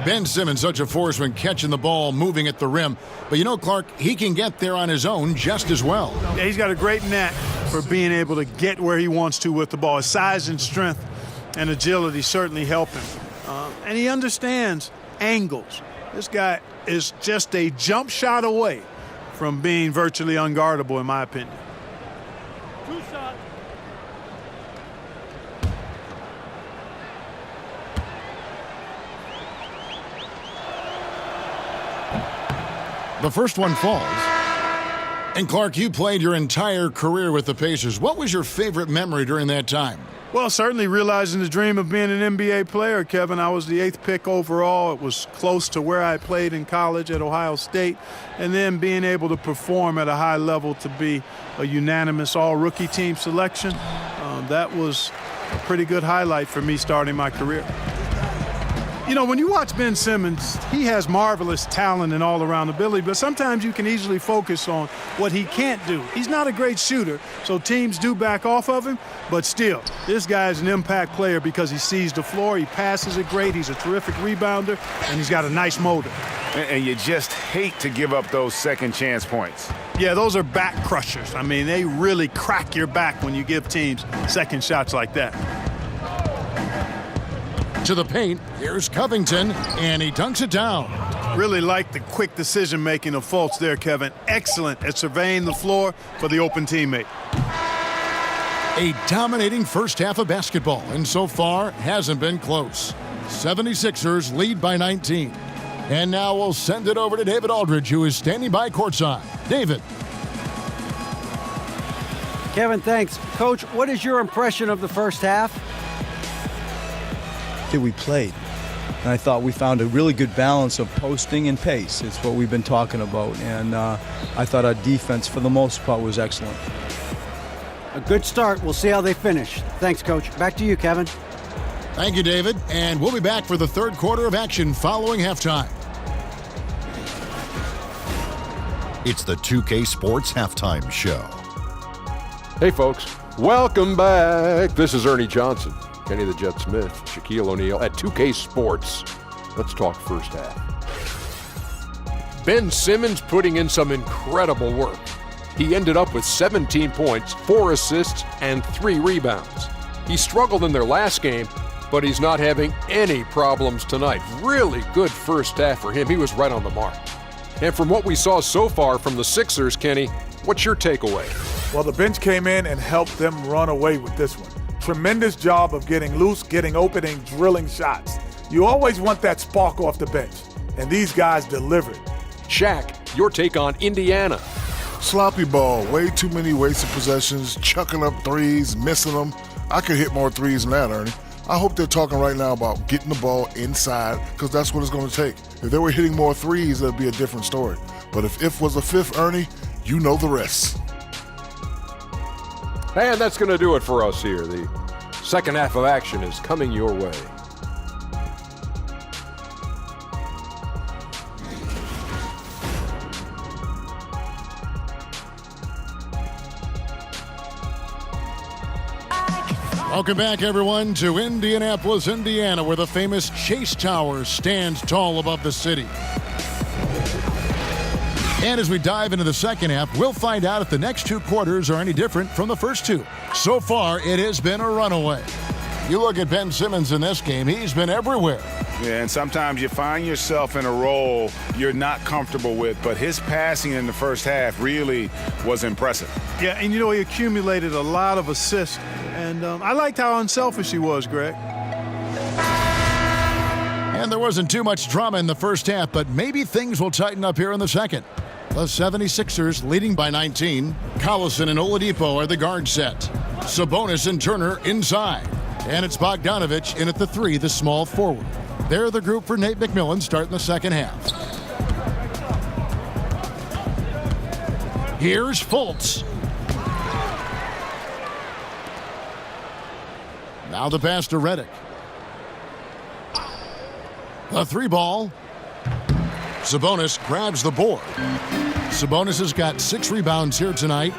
Ben Simmons, such a force when catching the ball, moving at the rim. But you know, Clark, he can get there on his own just as well. Yeah, he's got a great knack for being able to get where he wants to with the ball. His size and strength and agility certainly help him. And he understands angles. This guy is just a jump shot away from being virtually unguardable, in my opinion. 2 shots. The first one falls. And Clark, you played your entire career with the Pacers. What was your favorite memory during that time? Well, certainly realizing the dream of being an NBA player, Kevin. I was the 8th pick overall. It was close to where I played in college at Ohio State. And then being able to perform at a high level to be a unanimous all-rookie team selection, that was a pretty good highlight for me starting my career. You know, when you watch Ben Simmons, he has marvelous talent and all-around ability, but sometimes you can easily focus on what he can't do. He's not a great shooter, so teams do back off of him, but still, this guy is an impact player because he sees the floor, he passes it great, he's a terrific rebounder, and he's got a nice motor. And you just hate to give up those second chance points. Yeah, those are back crushers. I mean, they really crack your back when you give teams second shots like that. To the paint, here's Covington, and he dunks it down. Really like the quick decision-making of Fultz there, Kevin. Excellent at surveying the floor for the open teammate. A dominating first half of basketball, and so far hasn't been close. 76ers lead by 19. And now we'll send it over to David Aldridge, who is standing by courtside. David. Kevin, thanks. Coach, what is your impression of the first half? That we played. And I thought we found a really good balance of posting and pace. It's what we've been talking about. And I thought our defense, for the most part, was excellent. A good start. We'll see how they finish. Thanks, Coach. Back to you, Kevin. Thank you, David. And we'll be back for the third quarter of action following halftime. It's the 2K Sports Halftime Show. Hey, folks. Welcome back. This is Ernie Johnson, Kenny the Jet Smith, Shaquille O'Neal at 2K Sports. Let's talk first half. Ben Simmons putting in some incredible work. He ended up with 17 points, 4 assists, and 3 rebounds. He struggled in their last game, but he's not having any problems tonight. Really good first half for him. He was right on the mark. And from what we saw so far from the Sixers, Kenny, what's your takeaway? Well, the bench came in and helped them run away with this one. Tremendous job of getting loose, getting open, and drilling shots. You always want that spark off the bench, and these guys delivered. Shaq, your take on Indiana. Sloppy ball, way too many wasted possessions, chucking up threes, missing them. I could hit more threes than that, Ernie. I hope they're talking right now about getting the ball inside, because that's what it's going to take. If they were hitting more threes, that'd be a different story. But if was a fifth, Ernie, you know the rest. And that's going to do it for us here. The second half of action is coming your way. Welcome back, everyone, to Indianapolis, Indiana, where the famous Chase Tower stands tall above the city. And as we dive into the second half, we'll find out if the next 2 quarters are any different from the first 2. So far, it has been a runaway. You look at Ben Simmons in this game, he's been everywhere. Yeah, and sometimes you find yourself in a role you're not comfortable with, but his passing in the first half really was impressive. Yeah, and you know, he accumulated a lot of assists, and I liked how unselfish he was, Greg. And there wasn't too much drama in the first half, but maybe things will tighten up here in the second. The 76ers leading by 19. Collison and Oladipo are the guard set. Sabonis and Turner inside. And it's Bogdanovich in at the 3, the small forward. They're the group for Nate McMillan starting the second half. Here's Fultz. Now the pass to Redick. The 3 ball. Sabonis grabs the board. Sabonis has got 6 rebounds here tonight.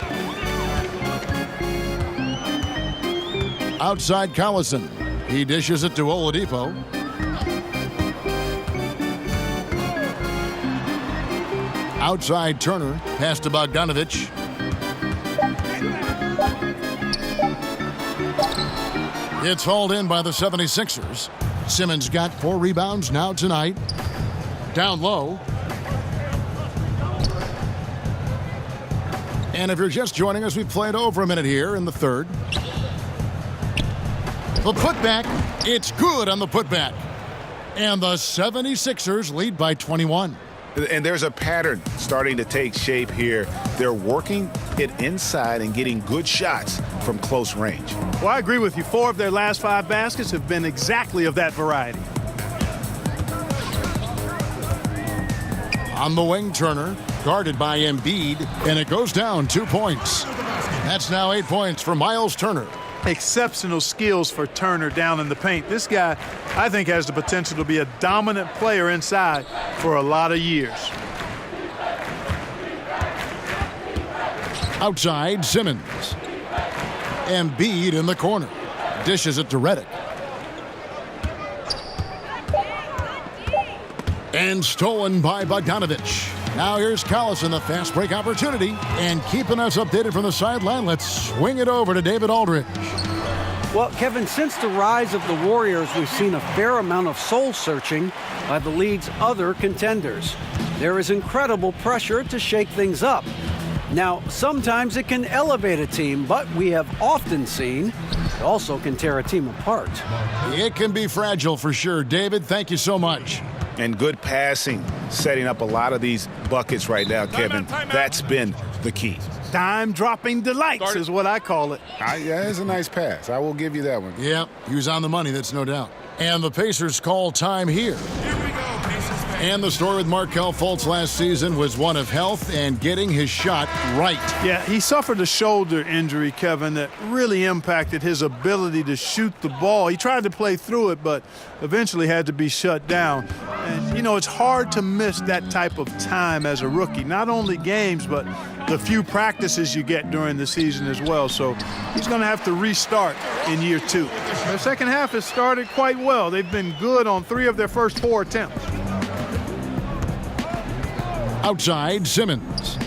Outside Collison. He dishes it to Oladipo. Outside Turner. Pass to Bogdanovich. It's hauled in by the 76ers. Simmons got 4 rebounds now tonight. Down low. And if you're just joining us, we've played over a minute here in the third. The putback, it's good on the putback. And the 76ers lead by 21. And there's a pattern starting to take shape here. They're working it inside and getting good shots from close range. Well, I agree with you. 4 of their last 5 baskets have been exactly of that variety. On the wing, Turner, guarded by Embiid, and it goes down 2 points. That's now 8 points for Miles Turner. Exceptional skills for Turner down in the paint. This guy, I think, has the potential to be a dominant player inside for a lot of years. Outside, Simmons. Embiid in the corner. Dishes it to Redick. And stolen by Bogdanovich. Now here's Collison, the fast break opportunity. And keeping us updated from the sideline, let's swing it over to David Aldridge. Well, Kevin, since the rise of the Warriors, we've seen a fair amount of soul-searching by the league's other contenders. There is incredible pressure to shake things up. Now, sometimes it can elevate a team, but we have often seen it also can tear a team apart. It can be fragile for sure. David, thank you so much. And good passing, setting up a lot of these buckets right now, Kevin. That's been the key. Dime-dropping delights is what I call it. Yeah, it's a nice pass. I will give you that one. Yep, he was on the money, that's no doubt. And the Pacers call time here. And the story with Markelle Fultz last season was one of health and getting his shot right. Yeah, he suffered a shoulder injury, Kevin, that really impacted his ability to shoot the ball. He tried to play through it, but eventually had to be shut down. And, you know, it's hard to miss that type of time as a rookie. Not only games, but the few practices you get during the season as well. So he's going to have to restart in year 2. Their second half has started quite well. They've been good on 3 of their first 4 attempts. Outside, Simmons.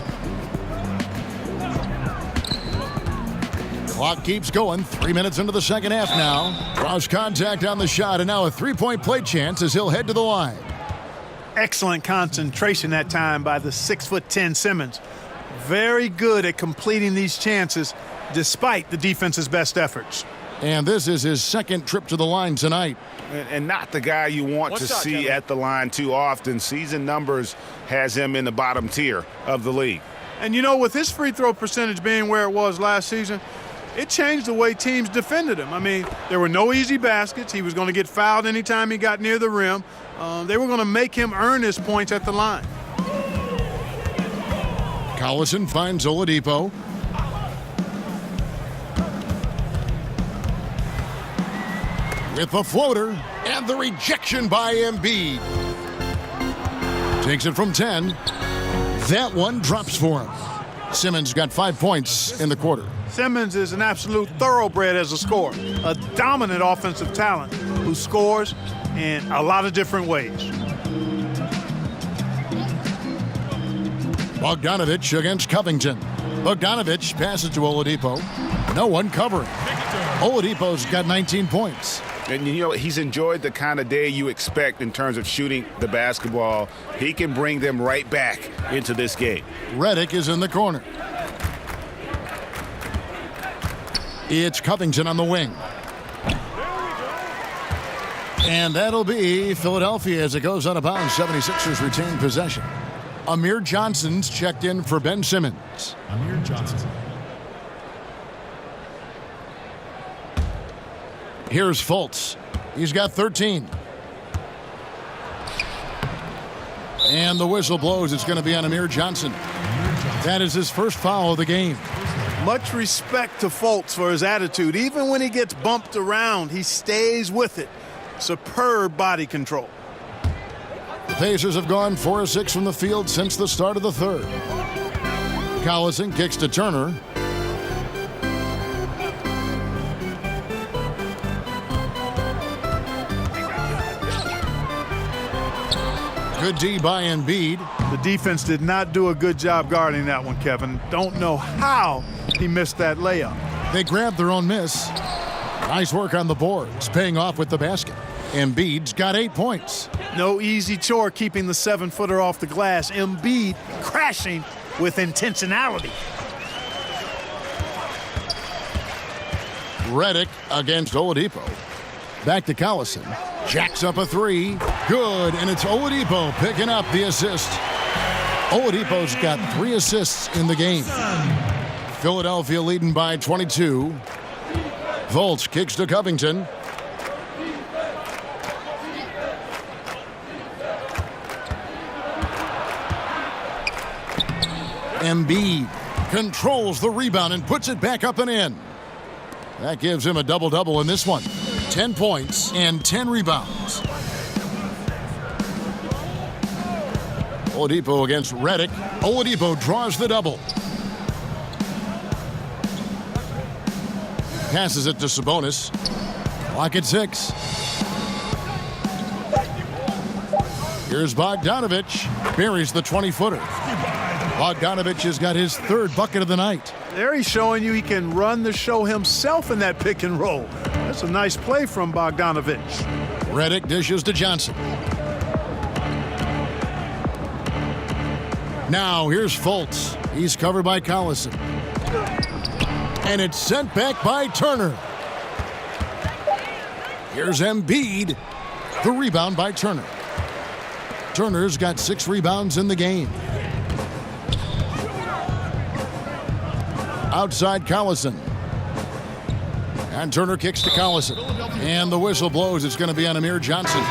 Clock keeps going. 3 minutes into the second half now. Draws contact on the shot, and now a 3-point play chance as he'll head to the line. Excellent concentration that time by the 6'10" Simmons. Very good at completing these chances despite the defense's best efforts. And this is his second trip to the line tonight. And not the guy you want to see at the line too often. Season numbers has him in the bottom tier of the league. And, you know, with his free throw percentage being where it was last season, it changed the way teams defended him. I mean, there were no easy baskets. He was going to get fouled anytime he got near the rim. They were going to make him earn his points at the line. Collison finds Oladipo. With the floater and the rejection by Embiid. Takes it from 10. That one drops for him. Simmons got 5 points in the quarter. Simmons is an absolute thoroughbred as a scorer. A dominant offensive talent who scores in a lot of different ways. Bogdanovich against Covington. Bogdanovich passes to Oladipo. No one covering. Oladipo's got 19 points. And, you know, he's enjoyed the kind of day you expect in terms of shooting the basketball. He can bring them right back into this game. Redick is in the corner. It's Covington on the wing. And that'll be Philadelphia as it goes out of bounds. 76ers retain possession. Amir Johnson's checked in for Ben Simmons. Amir Johnson. Here's Fultz. He's got 13. And the whistle blows. It's going to be on Amir Johnson. That is his first foul of the game. Much respect to Fultz for his attitude. Even when he gets bumped around, he stays with it. Superb body control. The Pacers have gone 4 of 6 from the field since the start of the third. Collison kicks to Turner. Good D by Embiid. The defense did not do a good job guarding that one, Kevin. Don't know how he missed that layup. They grabbed their own miss. Nice work on the boards, paying off with the basket. Embiid's got 8 points. No easy chore keeping the 7-footer off the glass. Embiid crashing with intentionality. Redick against Oladipo. Back to Collison. Jacks up a 3. Good, and it's Oladipo picking up the assist. Oladipo's got 3 assists in the game. Philadelphia leading by 22. Fultz kicks to Covington. Embiid controls the rebound and puts it back up and in. That gives him a double-double in this one. 10 points and 10 rebounds. Oladipo against Redick. Oladipo draws the double. Passes it to Sabonis. Clock at 6. Here's Bogdanovich. Buries the 20-footer. Bogdanovich has got his 3rd bucket of the night. There he's showing you he can run the show himself in that pick and roll. That's a nice play from Bogdanovich. Redick dishes to Johnson. Now here's Fultz. He's covered by Collison. And it's sent back by Turner. Here's Embiid. The rebound by Turner. Turner's got 6 rebounds in the game. Outside Collison. And Turner kicks to Collison. And the whistle blows. It's going to be on Amir Johnson.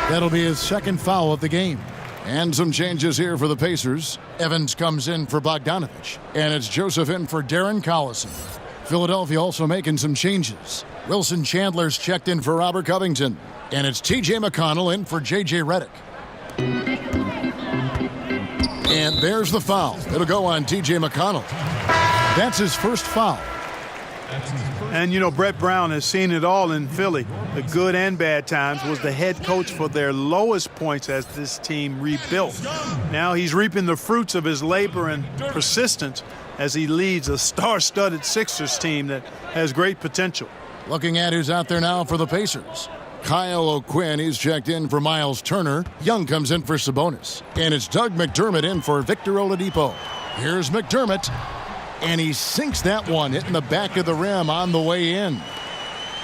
That'll be his 2nd foul of the game. And some changes here for the Pacers. Evans comes in for Bogdanovich. And it's Joseph in for Darren Collison. Philadelphia also making some changes. Wilson Chandler's checked in for Robert Covington. And it's T.J. McConnell in for J.J. Redick. And there's the foul. It'll go on T.J. McConnell. That's his first foul. And, you know, Brett Brown has seen it all in Philly. The good and bad times. Was the head coach for their lowest points as this team rebuilt. Now he's reaping the fruits of his labor and persistence as he leads a star-studded Sixers team that has great potential. Looking at who's out there now for the Pacers. Kyle O'Quinn, he's checked in for Miles Turner. Young comes in for Sabonis. And it's Doug McDermott in for Victor Oladipo. Here's McDermott. And he sinks that one, hitting the back of the rim on the way in.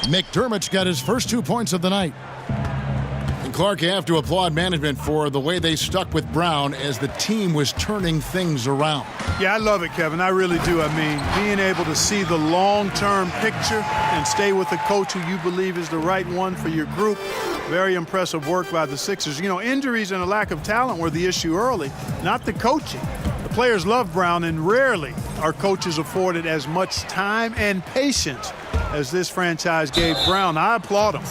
McDermott's got his first 2 points of the night. And Clark, you have to applaud management for the way they stuck with Brown as the team was turning things around. Yeah, I love it, Kevin. I really do. I mean, being able to see the long-term picture and stay with a coach who you believe is the right one for your group. Very impressive work by the Sixers. You know, injuries and a lack of talent were the issue early, not the coaching. The players love Brown, and rarely are coaches afforded as much time and patience as this franchise gave Brown. I applaud him.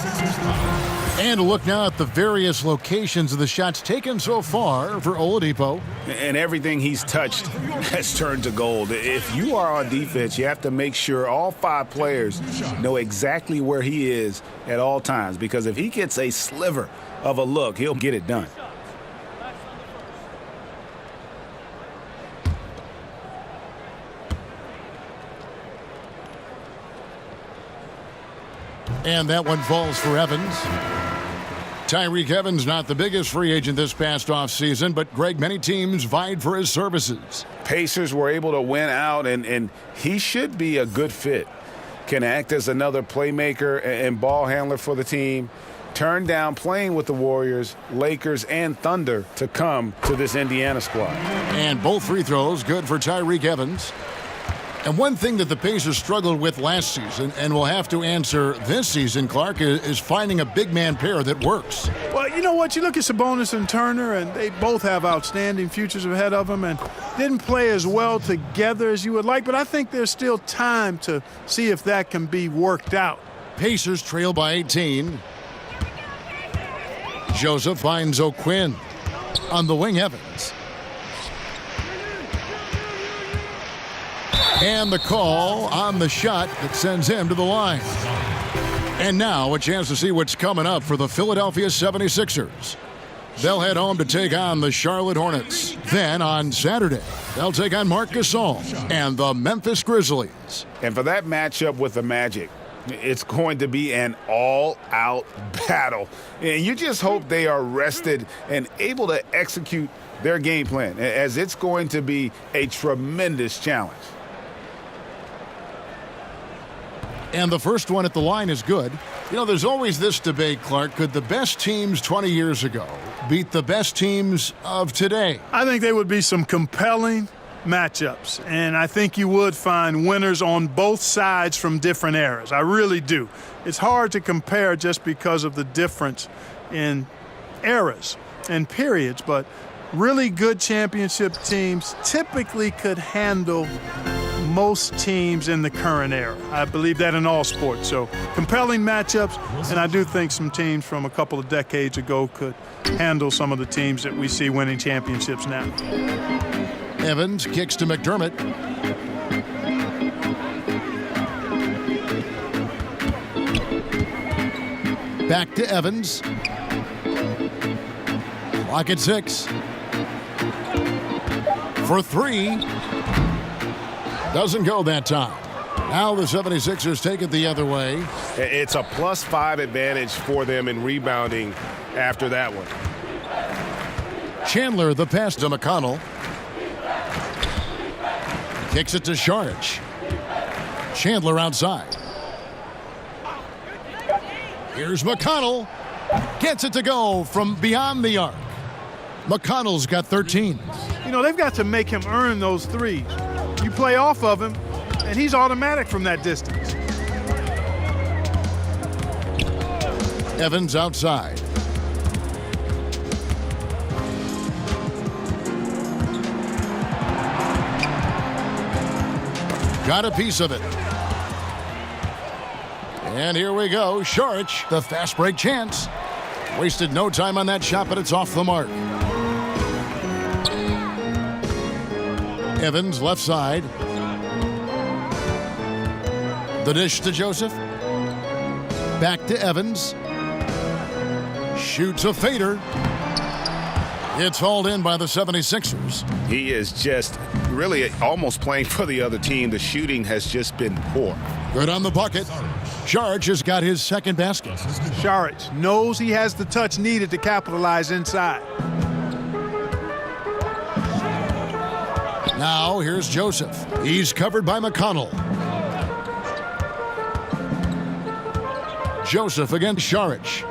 And a look now at the various locations of the shots taken so far for Oladipo. And everything he's touched has turned to gold. If you are on defense, you have to make sure all 5 players know exactly where he is at all times, because if he gets a sliver of a look, he'll get it done. And that one falls for Evans. Tyreek Evans, not the biggest free agent this past offseason, but Greg, many teams vied for his services. Pacers were able to win out, and he should be a good fit. Can act as another playmaker and ball handler for the team. turned down playing with the Warriors, Lakers, and Thunder to come to this Indiana squad. And both free throws good for Tyreke Evans. And one thing that the Pacers struggled with last season and will have to answer this season, Clark, is finding a big man pair that works. Well, you know what? You look at Sabonis and Turner, and they both have outstanding futures ahead of them and didn't play as well together as you would like, but I think there's still time to see if that can be worked out. Pacers trail by 18. Joseph finds O'Quinn. On the wing, Evans. And the call on the shot that sends him to the line. And now a chance to see what's coming up for the Philadelphia 76ers. They'll head home to take on the Charlotte Hornets. Then on Saturday, they'll take on Marc Gasol and the Memphis Grizzlies. And for that matchup with the Magic, it's going to be an all-out battle. And you just hope they are rested and able to execute their game plan, as it's going to be a tremendous challenge. And the first one at the line is good. You know, there's always this debate, Clark. Could the best teams 20 years ago beat the best teams of today? I think there would be some compelling matchups, and I think you would find winners on both sides from different eras. I really do. It's hard to compare just because of the difference in eras and periods, but really good championship teams typically could handle most teams in the current era. I believe that in all sports. So compelling matchups, and I do think some teams from a couple of decades ago could handle some of the teams that we see winning championships now. Evans kicks to McDermott. Back to Evans. Clock at 6. For 3. Doesn't go that time. Now the 76ers take it the other way. It's a +5 advantage for them in rebounding after that one. Chandler the pass to McConnell. Kicks it to Saric. Chandler outside. Here's McConnell. Gets it to go from beyond the arc. McConnell's got 13. You know, they've got to make him earn those threes. You play off of him, and he's automatic from that distance. Evans outside. Got a piece of it. And here we go. Saric, the fast break chance. Wasted no time on that shot, but it's off the mark. Evans left side. The dish to Joseph. Back to Evans. Shoots a fader. It's hauled in by the 76ers. He is just really almost playing for the other team. The shooting has just been poor. Good on the bucket. Saric has got his second basket. Saric knows he has the touch needed to capitalize inside. Now here's Joseph. He's covered by McConnell. Joseph against Saric.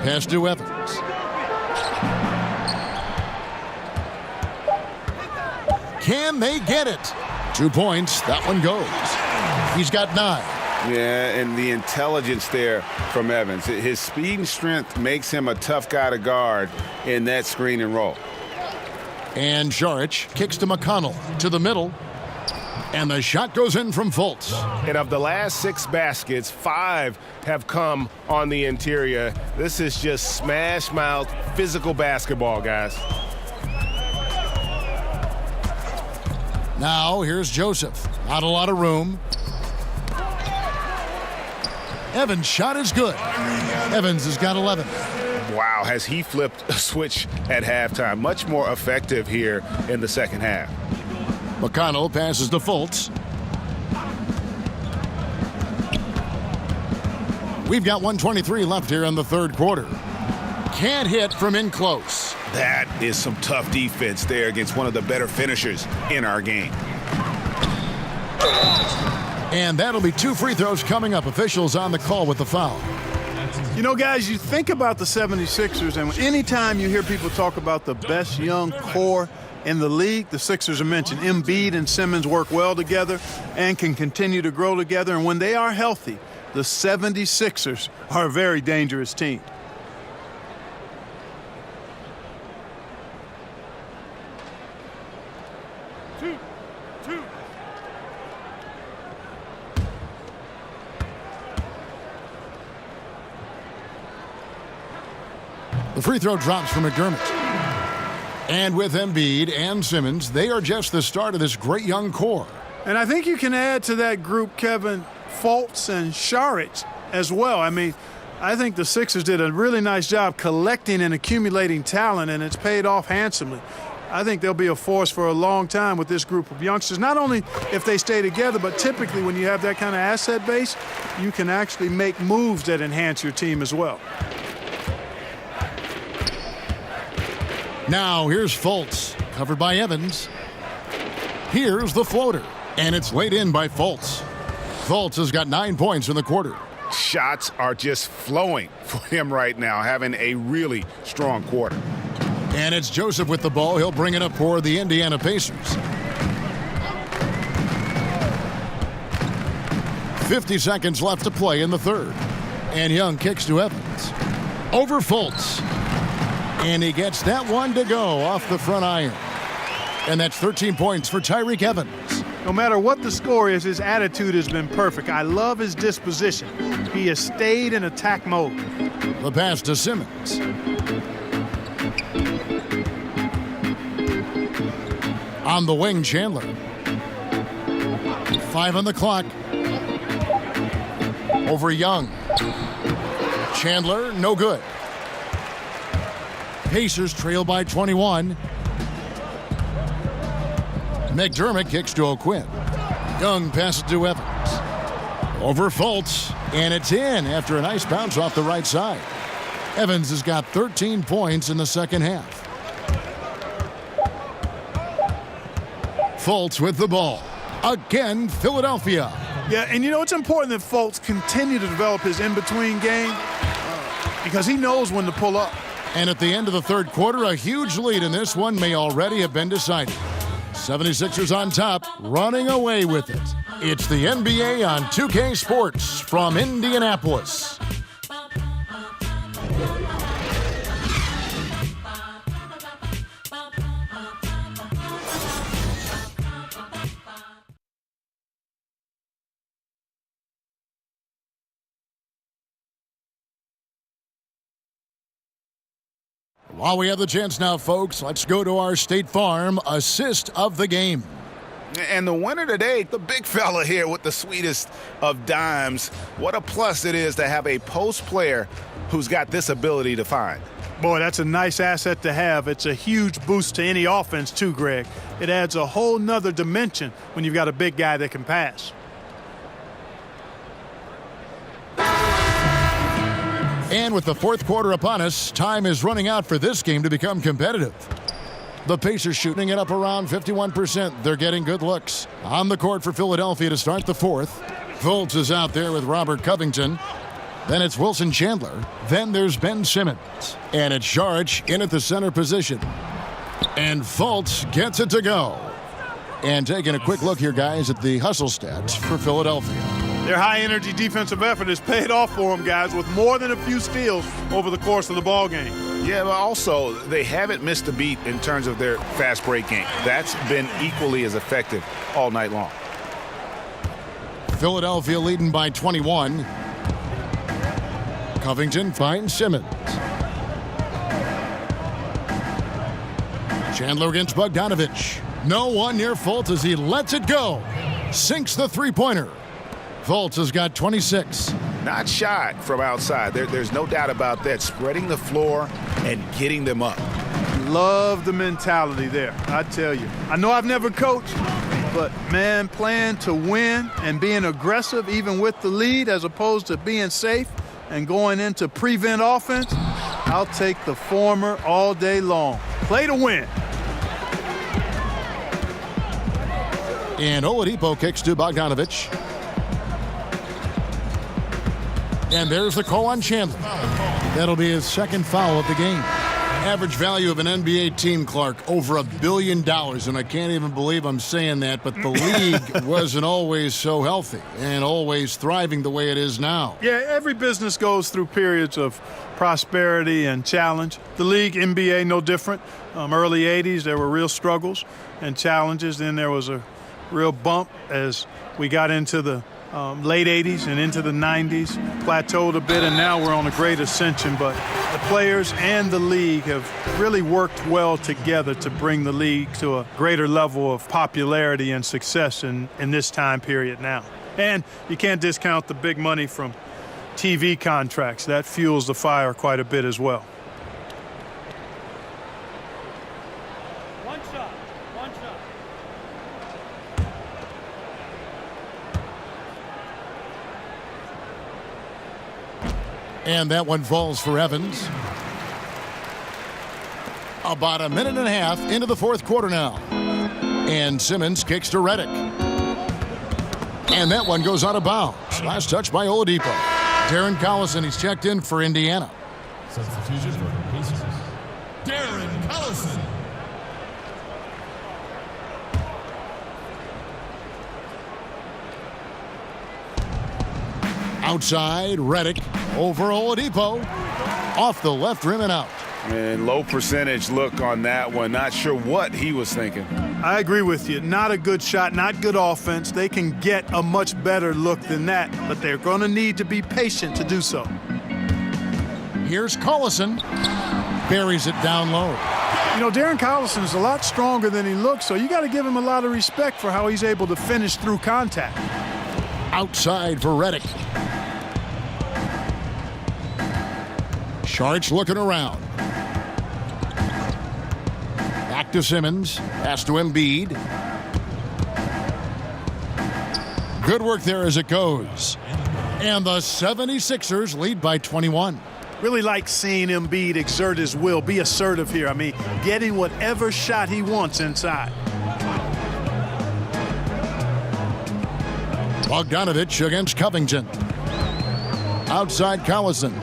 Pass to Evans. Can they get it? 2 points. That one goes. He's got 9. Yeah, and the intelligence there from Evans. His speed and strength makes him a tough guy to guard in that screen and roll. And Saric kicks to McConnell to the middle. And the shot goes in from Fultz. And of the last 6 baskets, 5 have come on the interior. This is just smash mouth physical basketball, guys. Now here's Joseph. Not a lot of room. Evans' shot is good. Evans has got 11. Wow, has he flipped a switch at halftime. Much more effective here in the second half. McConnell passes to Fultz. We've got 1:23 left here in the third quarter. Can't hit from in close. That is some tough defense there against one of the better finishers in our game. And that'll be 2 free throws coming up. Officials on the call with the foul. You know, guys, you think about the 76ers, and anytime you hear people talk about the best young core in the league, the Sixers are mentioned. Embiid and Simmons work well together and can continue to grow together. And when they are healthy, the 76ers are a very dangerous team. The free throw drops for McDermott. And with Embiid and Simmons, they are just the start of this great young core. And I think you can add to that group, Kevin, Fultz and Saric as well. I mean, I think the Sixers did a really nice job collecting and accumulating talent, and it's paid off handsomely. I think they'll be a force for a long time with this group of youngsters, not only if they stay together, but typically when you have that kind of asset base, you can actually make moves that enhance your team as well. Now here's Fultz, covered by Evans. Here's the floater, and it's laid in by Fultz. Fultz has got 9 points in the quarter. Shots are just flowing for him right now, having a really strong quarter. And it's Joseph with the ball. He'll bring it up for the Indiana Pacers. 50 seconds left to play in the third. And Young kicks to Evans. Over Fultz. And he gets that one to go off the front iron. And that's 13 points for Tyreke Evans. No matter what the score is, his attitude has been perfect. I love his disposition. He has stayed in attack mode. The pass to Simmons. On the wing, Chandler. 5 on the clock. Over Young. Chandler, no good. Pacers trail by 21. McDermott kicks to O'Quinn. Young passes to Evans. Over Fultz, and it's in after a nice bounce off the right side. Evans has got 13 points in the second half. Fultz with the ball. Again, Philadelphia. Yeah, and you know, it's important that Fultz continue to develop his in-between game because he knows when to pull up. And at the end of the third quarter, a huge lead in this one may already have been decided. 76ers on top, running away with it. It's the NBA on 2K Sports from Indianapolis. While we have the chance now, folks, let's go to our State Farm assist of the game. And the winner today, the big fella here with the sweetest of dimes. What a plus it is to have a post player who's got this ability to find. Boy, that's a nice asset to have. It's a huge boost to any offense, too, Greg. It adds a whole nother dimension when you've got a big guy that can pass. And with the fourth quarter upon us, time is running out for this game to become competitive. The Pacers shooting it up around 51%. They're getting good looks. On the court for Philadelphia to start the fourth. Fultz is out there with Robert Covington. Then it's Wilson Chandler. Then there's Ben Simmons. And it's Saric in at the center position. And Fultz gets it to go. And taking a quick look here, guys, at the hustle stats for Philadelphia. Their high-energy defensive effort has paid off for them, guys, with more than a few steals over the course of the ball game. Yeah, but also they haven't missed a beat in terms of their fast break game. That's been equally as effective all night long. Philadelphia leading by 21. Covington finds Simmons. Chandler against Bogdanovich. No one near Fultz as he lets it go. Sinks the three-pointer. Fultz has got 26. Not shy from outside. There's no doubt about that. Spreading the floor and getting them up. Love the mentality there, I tell you. I know I've never coached, but, man, playing to win and being aggressive even with the lead as opposed to being safe and going into prevent offense, I'll take the former all day long. Play to win. And Oladipo kicks to Bogdanovich. And there's the call on Chandler. That'll be his second foul of the game. Average value of an NBA team, Clark, over $1 billion. And I can't even believe I'm saying that, but the league wasn't always so healthy and always thriving the way it is now. Yeah, every business goes through periods of prosperity and challenge. The league, NBA, no different. Early 80s, there were real struggles and challenges. Then there was a real bump as we got into the late 80s and into the 90s, plateaued a bit, and now we're on a great ascension. But the players and the league have really worked well together to bring the league to a greater level of popularity and success in this time period now. And you can't discount the big money from TV contracts. That fuels the fire quite a bit as well. One shot. And that one falls for Evans. About a minute and a half into the fourth quarter now. And Simmons kicks to Redick. And that one goes out of bounds. Last touch by Oladipo. Darren Collison, he's checked in for Indiana. Substitution for the Pacers. Darren Collison. Outside, Redick over Oladipo. Off the left rim and out. And low percentage look on that one. Not sure what he was thinking. I agree with you. Not a good shot, not good offense. They can get a much better look than that, but they're going to need to be patient to do so. Here's Collison. Buries it down low. You know, Darren Collison is a lot stronger than he looks, so you got to give him a lot of respect for how he's able to finish through contact. Outside for Redick. Sharch looking around. Back to Simmons. Pass to Embiid. Good work there as it goes. And the 76ers lead by 21. Really like seeing Embiid exert his will, be assertive here. I mean, getting whatever shot he wants inside. Bogdanovich against Covington. Outside Collison.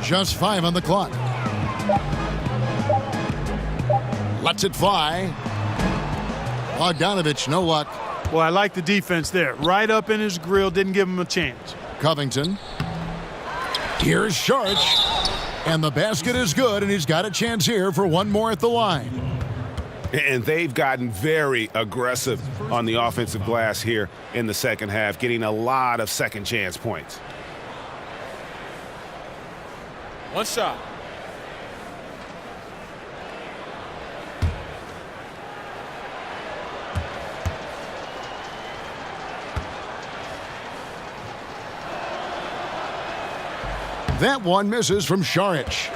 Just 5 on the clock. Lets it fly. Bogdanovich, no luck. Well, I like the defense there. Right up in his grill, didn't give him a chance. Covington. Here's Sharch. And the basket is good, and he's got a chance here for one more at the line. And they've gotten very aggressive on the offensive glass here in the second half, getting a lot of second chance points. One shot. That one misses from Saric.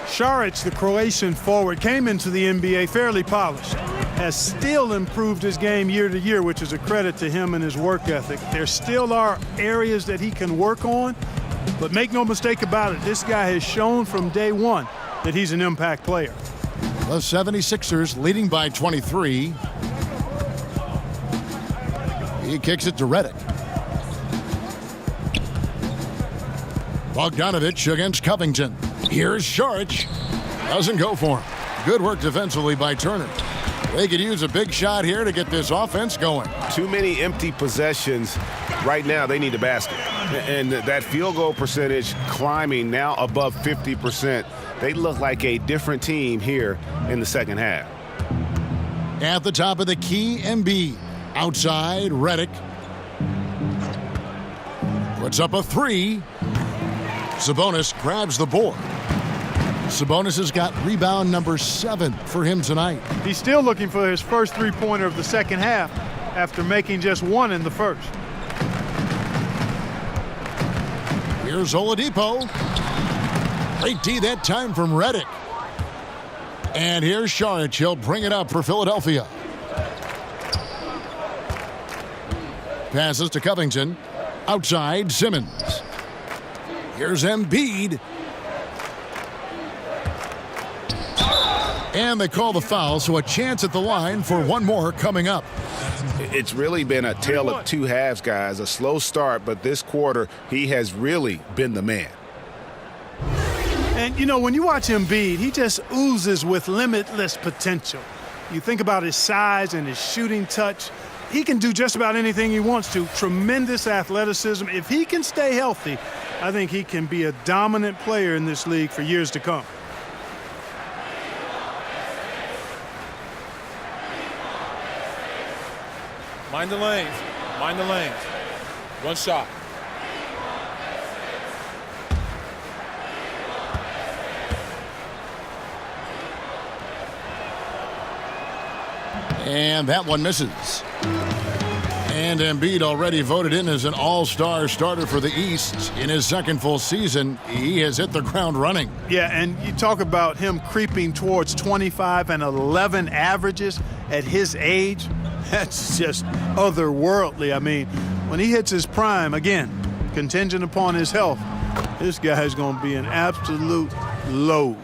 Saric, the Croatian forward, came into the NBA fairly polished. Has still improved his game year to year, which is a credit to him and his work ethic. There still are areas that he can work on, but make no mistake about it, this guy has shown from day one that he's an impact player. The 76ers leading by 23. He kicks it to Redick. Bogdanovich against Covington. Here's Saric. Doesn't go for him. Good work defensively by Turner. They could use a big shot here to get this offense going. Too many empty possessions. Right now, they need a basket. And that field goal percentage climbing now above 50%. They look like a different team here in the second half. At the top of the key, Embiid. Outside, Redick. Puts up a three. Sabonis grabs the board. Sabonis has got rebound number 7 for him tonight. He's still looking for his first three-pointer of the second half after making just one in the first. Here's Oladipo. Great D that time from Redick. And here's Saric. He'll bring it up for Philadelphia. Passes to Covington. Outside, Simmons. Here's Embiid. And they call the foul, so a chance at the line for one more coming up. It's really been a tale of two halves, guys. A slow start, but this quarter, he has really been the man. And, you know, when you watch Embiid, he just oozes with limitless potential. You think about his size and his shooting touch. He can do just about anything he wants to. Tremendous athleticism. If he can stay healthy, I think he can be a dominant player in this league for years to come. Mind the lanes. Mind the lanes. One shot. And that one misses. And Embiid already voted in as an all-star starter for the East. In his second full season, he has hit the ground running. Yeah, and you talk about him creeping towards 25 and 11 averages at his age. That's just otherworldly. I mean, when he hits his prime, again, contingent upon his health, this guy's going to be an absolute load.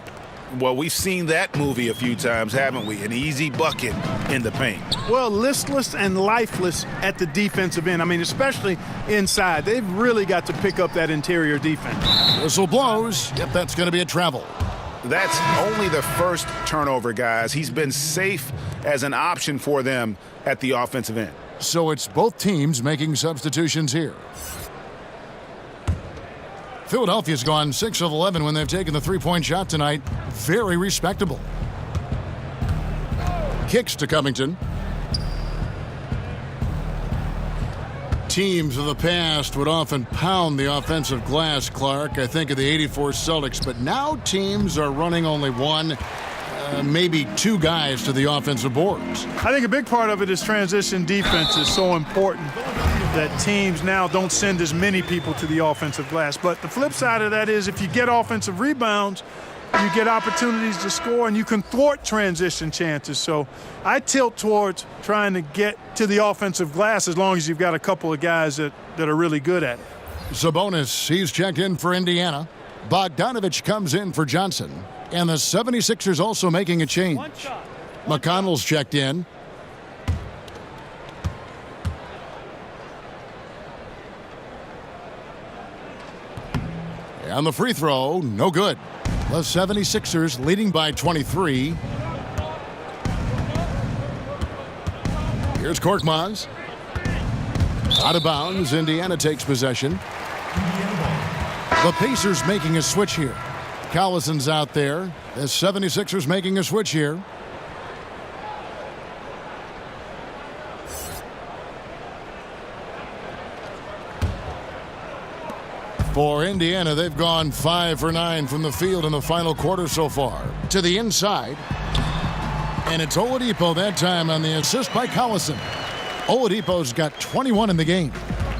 Well, we've seen that movie a few times, haven't we? An easy bucket in the paint. Well, listless and lifeless at the defensive end. I mean, especially inside. They've really got to pick up that interior defense. Whistle blows. Yep, that's going to be a travel. That's only the first turnover, guys. He's been safe as an option for them at the offensive end. So it's both teams making substitutions here. Philadelphia's gone 6 of 11 when they've taken the three-point shot tonight. Very respectable. Kicks to Covington. Teams of the past would often pound the offensive glass, Clark. I think of the '84 Celtics, but now teams are running only one, maybe two guys to the offensive boards. I think a big part of it is transition defense is so important that teams now don't send as many people to the offensive glass. But the flip side of that is if you get offensive rebounds, you get opportunities to score, and you can thwart transition chances. So I tilt towards trying to get to the offensive glass as long as you've got a couple of guys that are really good at it. Sabonis, he's checked in for Indiana. Bogdanovich comes in for Johnson. And the 76ers also making a change. McConnell's checked in. And the free throw, no good. The 76ers leading by 23. Here's Korkmaz. Out of bounds, Indiana takes possession. The Pacers making a switch here. Collison's out there. The 76ers making a switch here. For Indiana, they've gone 5 for 9 from the field in the final quarter so far. To the inside. And it's Oladipo that time on the assist by Collison. Oladipo's got 21 in the game.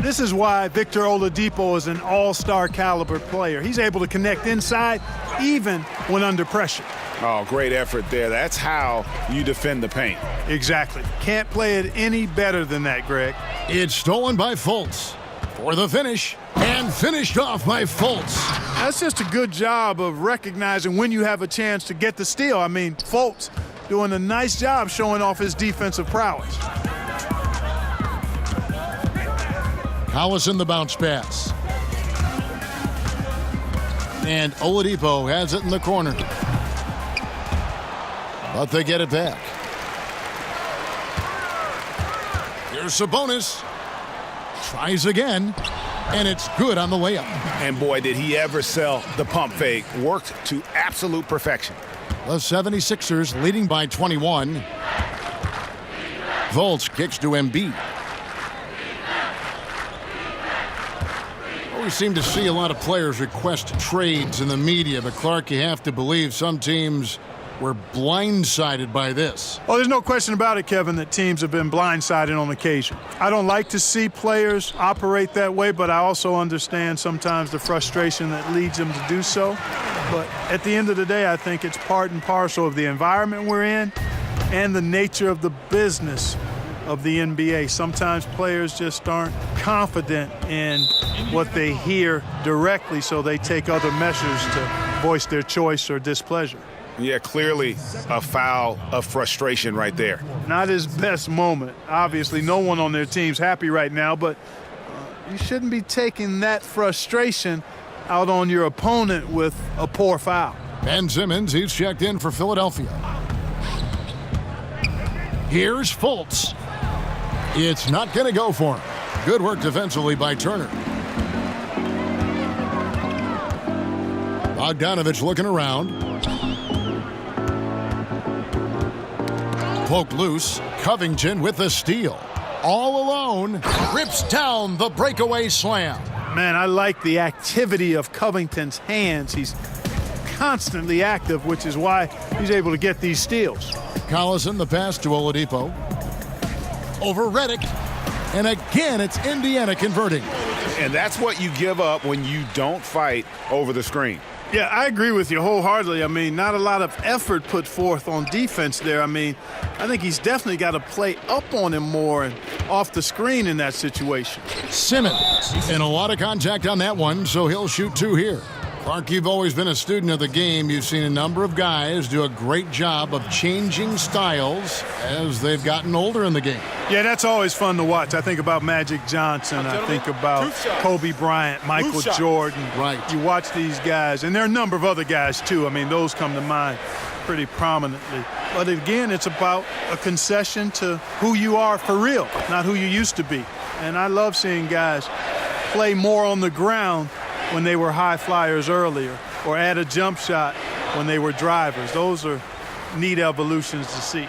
This is why Victor Oladipo is an all-star caliber player. He's able to connect inside even when under pressure. Oh, great effort there. That's how you defend the paint. Exactly. Can't play it any better than that, Greg. It's stolen by Fultz for the finish. And finished off by Fultz. That's just a good job of recognizing when you have a chance to get the steal. I mean, Fultz doing a nice job showing off his defensive prowess. Collison the bounce pass. And Oladipo has it in the corner. But they get it back. Here's Sabonis. Tries again. And it's good on the way up. And boy, did he ever sell the pump fake. Worked to absolute perfection. The 76ers leading by 21. Fultz kicks to Embiid. We seem to see a lot of players request trades in the media, but Clark, you have to believe some teams were blindsided by this. Oh, there's no question about it, Kevin, that teams have been blindsided on occasion. I don't like to see players operate that way, but I also understand sometimes the frustration that leads them to do so. But at the end of the day, I think it's part and parcel of the environment we're in and the nature of the business of the NBA. Sometimes players just aren't confident in what they hear directly, so they take other measures to voice their choice or displeasure. Yeah, clearly a foul of frustration right there. Not his best moment. Obviously, no one on their team's happy right now, but you shouldn't be taking that frustration out on your opponent with a poor foul. Ben Simmons, he's checked in for Philadelphia. Here's Fultz. It's not going to go for him. Good work defensively by Turner. Bogdanovich looking around. Poked loose. Covington with the steal. All alone. Rips down the breakaway slam. Man, I like the activity of Covington's hands. He's constantly active, which is why he's able to get these steals. Collison, the pass to Oladipo. Over Redick. And again, it's Indiana converting. And that's what you give up when you don't fight over the screen. Yeah, I agree with you wholeheartedly. I mean, not a lot of effort put forth on defense there. I mean, I think he's definitely got to play up on him more and off the screen in that situation. Simmons, and a lot of contact on that one, so he'll shoot 2 here. Clark, you've always been a student of the game. You've seen a number of guys do a great job of changing styles as they've gotten older in the game. Yeah, that's always fun to watch. I think about Magic Johnson. I think about Kobe Bryant, Michael Jordan. Right. You watch these guys, and there are a number of other guys, too. I mean, those come to mind pretty prominently. But again, it's about a concession to who you are for real, not who you used to be. And I love seeing guys play more on the ground when they were high flyers earlier, or add a jump shot when they were drivers. Those are neat evolutions to see.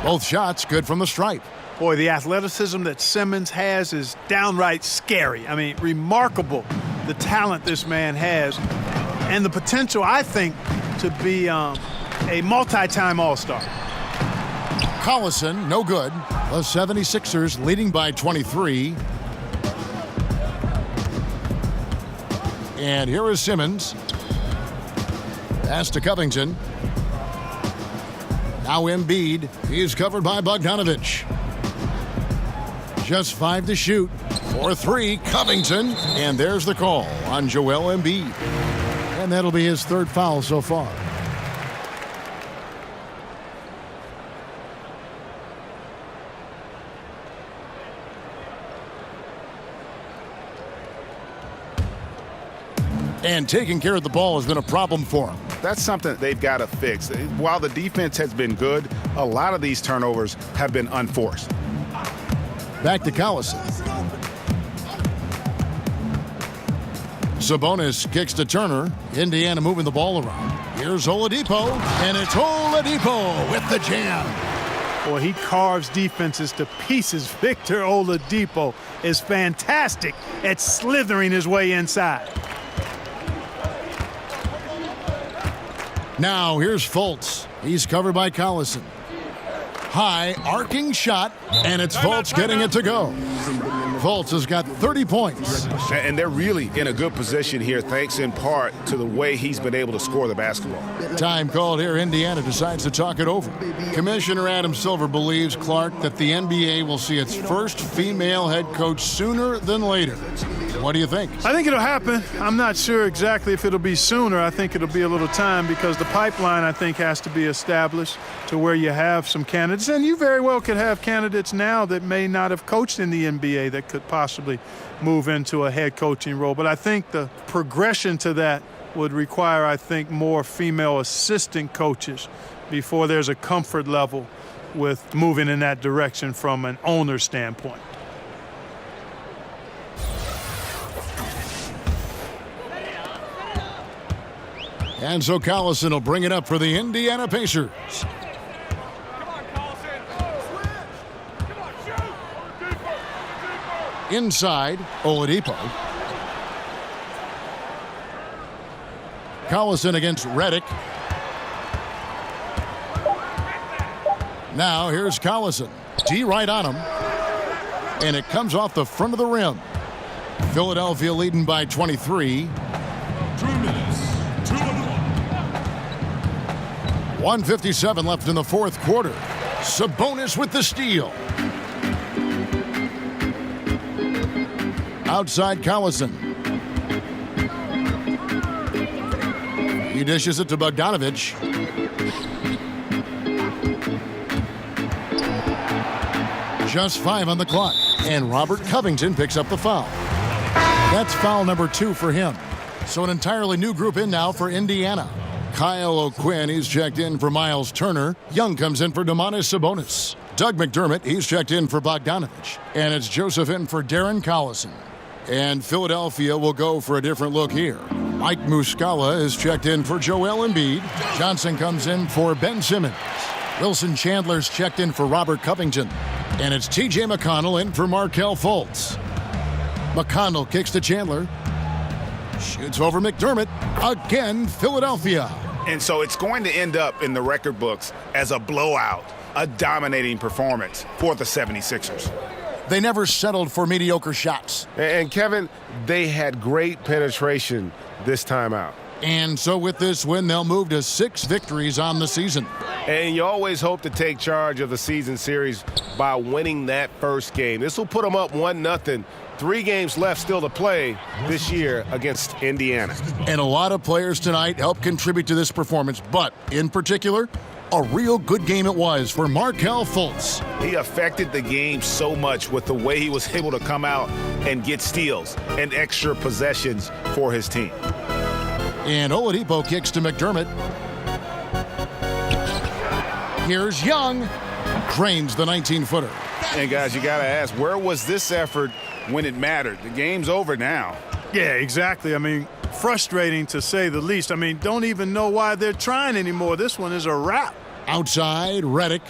Both shots good from the stripe. Boy, the athleticism that Simmons has is downright scary. I mean, remarkable the talent this man has, and the potential, I think, to be a multi-time All-Star. Collison, no good. The 76ers leading by 23. And here is Simmons. Pass to Covington. Now Embiid. He's covered by Bogdanovich. Just 5 to shoot. For 3, Covington. And there's the call on Joel Embiid. And that'll be his 3rd foul so far. And taking care of the ball has been a problem for him. That's something that they've got to fix. While the defense has been good, a lot of these turnovers have been unforced. Back to Collison. Sabonis kicks to Turner. Indiana moving the ball around. Here's Oladipo, and it's Oladipo with the jam. Boy, he carves defenses to pieces. Victor Oladipo is fantastic at slithering his way inside. Now here's Fultz. He's covered by Collison. High arcing shot, and it's Fultz getting it to go. Fultz has got 30 points. And they're really in a good position here, thanks in part to the way he's been able to score the basketball. Time called here. Indiana decides to talk it over. Commissioner Adam Silver believes, Clark, that the NBA will see its first female head coach sooner than later. What do you think? I think it'll happen. I'm not sure exactly if it'll be sooner. I think it'll be a little time because the pipeline, I think, has to be established to where you have some candidates. And you very well could have candidates now that may not have coached in the NBA that could possibly move into a head coaching role. But I think the progression to that would require, I think, more female assistant coaches before there's a comfort level with moving in that direction from an owner standpoint. And so Collison will bring it up for the Indiana Pacers. Inside, Oladipo. Collison against Redick. Now here's Collison. D right on him. And it comes off the front of the rim. Philadelphia leading by 23. 1:57 left in the 4th quarter. Sabonis with the steal. Outside Collison. He dishes it to Bogdanovich. Just 5 on the clock. And Robert Covington picks up the foul. That's foul number 2 for him. So an entirely new group in now for Indiana. Kyle O'Quinn, he's checked in for Miles Turner. Young comes in for Domantas Sabonis. Doug McDermott, he's checked in for Bogdanovich. And it's Joseph in for Darren Collison. And Philadelphia will go for a different look here. Mike Muscala is checked in for Joel Embiid. Johnson comes in for Ben Simmons. Wilson Chandler's checked in for Robert Covington. And it's T.J. McConnell in for Markelle Fultz. McConnell kicks to Chandler. Shoots over McDermott. Again, Philadelphia. And so it's going to end up in the record books as a blowout, a dominating performance for the 76ers. They never settled for mediocre shots. And Kevin, they had great penetration this time out. And so with this win, they'll move to 6 victories on the season. And you always hope to take charge of the season series by winning that first game. This will put them up 1-0. 3 games left still to play this year against Indiana. And a lot of players tonight helped contribute to this performance, but in particular, a real good game it was for Markelle Fultz. He affected the game so much with the way he was able to come out and get steals and extra possessions for his team. And Oladipo kicks to McDermott. Here's Young. Drains the 19-footer. And guys, you got to ask, where was this effort when it mattered? The game's over now. Yeah, exactly. I mean, frustrating to say the least. I mean, don't even know why they're trying anymore. This one is a wrap. Outside, Redick.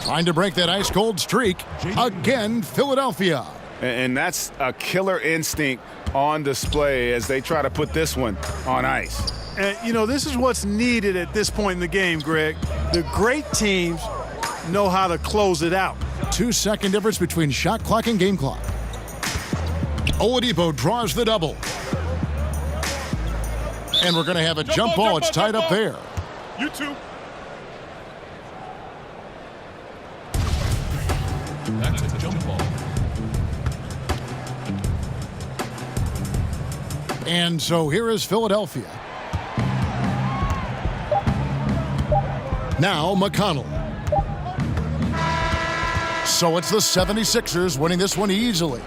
Trying to break that ice-cold streak. Again, Philadelphia. And that's a killer instinct on display as they try to put this one on ice. And, you know, this is what's needed at this point in the game, Greg. The great teams know how to close it out. 2-second difference between shot clock and game clock. Oladipo draws the double. And we're going to have a jump ball. It's tied up there. You too. That's a jump ball. And so here is Philadelphia. Now McConnell. So it's the 76ers winning this one easily.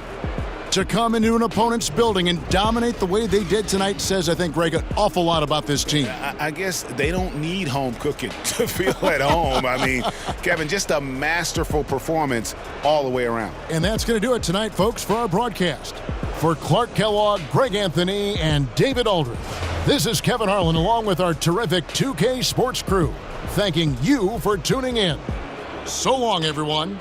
To come into an opponent's building and dominate the way they did tonight says, I think, Greg, an awful lot about this team. I guess they don't need home cooking to feel at home. I mean, Kevin, just a masterful performance all the way around. And that's going to do it tonight, folks, for our broadcast. For Clark Kellogg, Greg Anthony, and David Aldridge, this is Kevin Harlan along with our terrific 2K Sports crew, thanking you for tuning in. So long, everyone.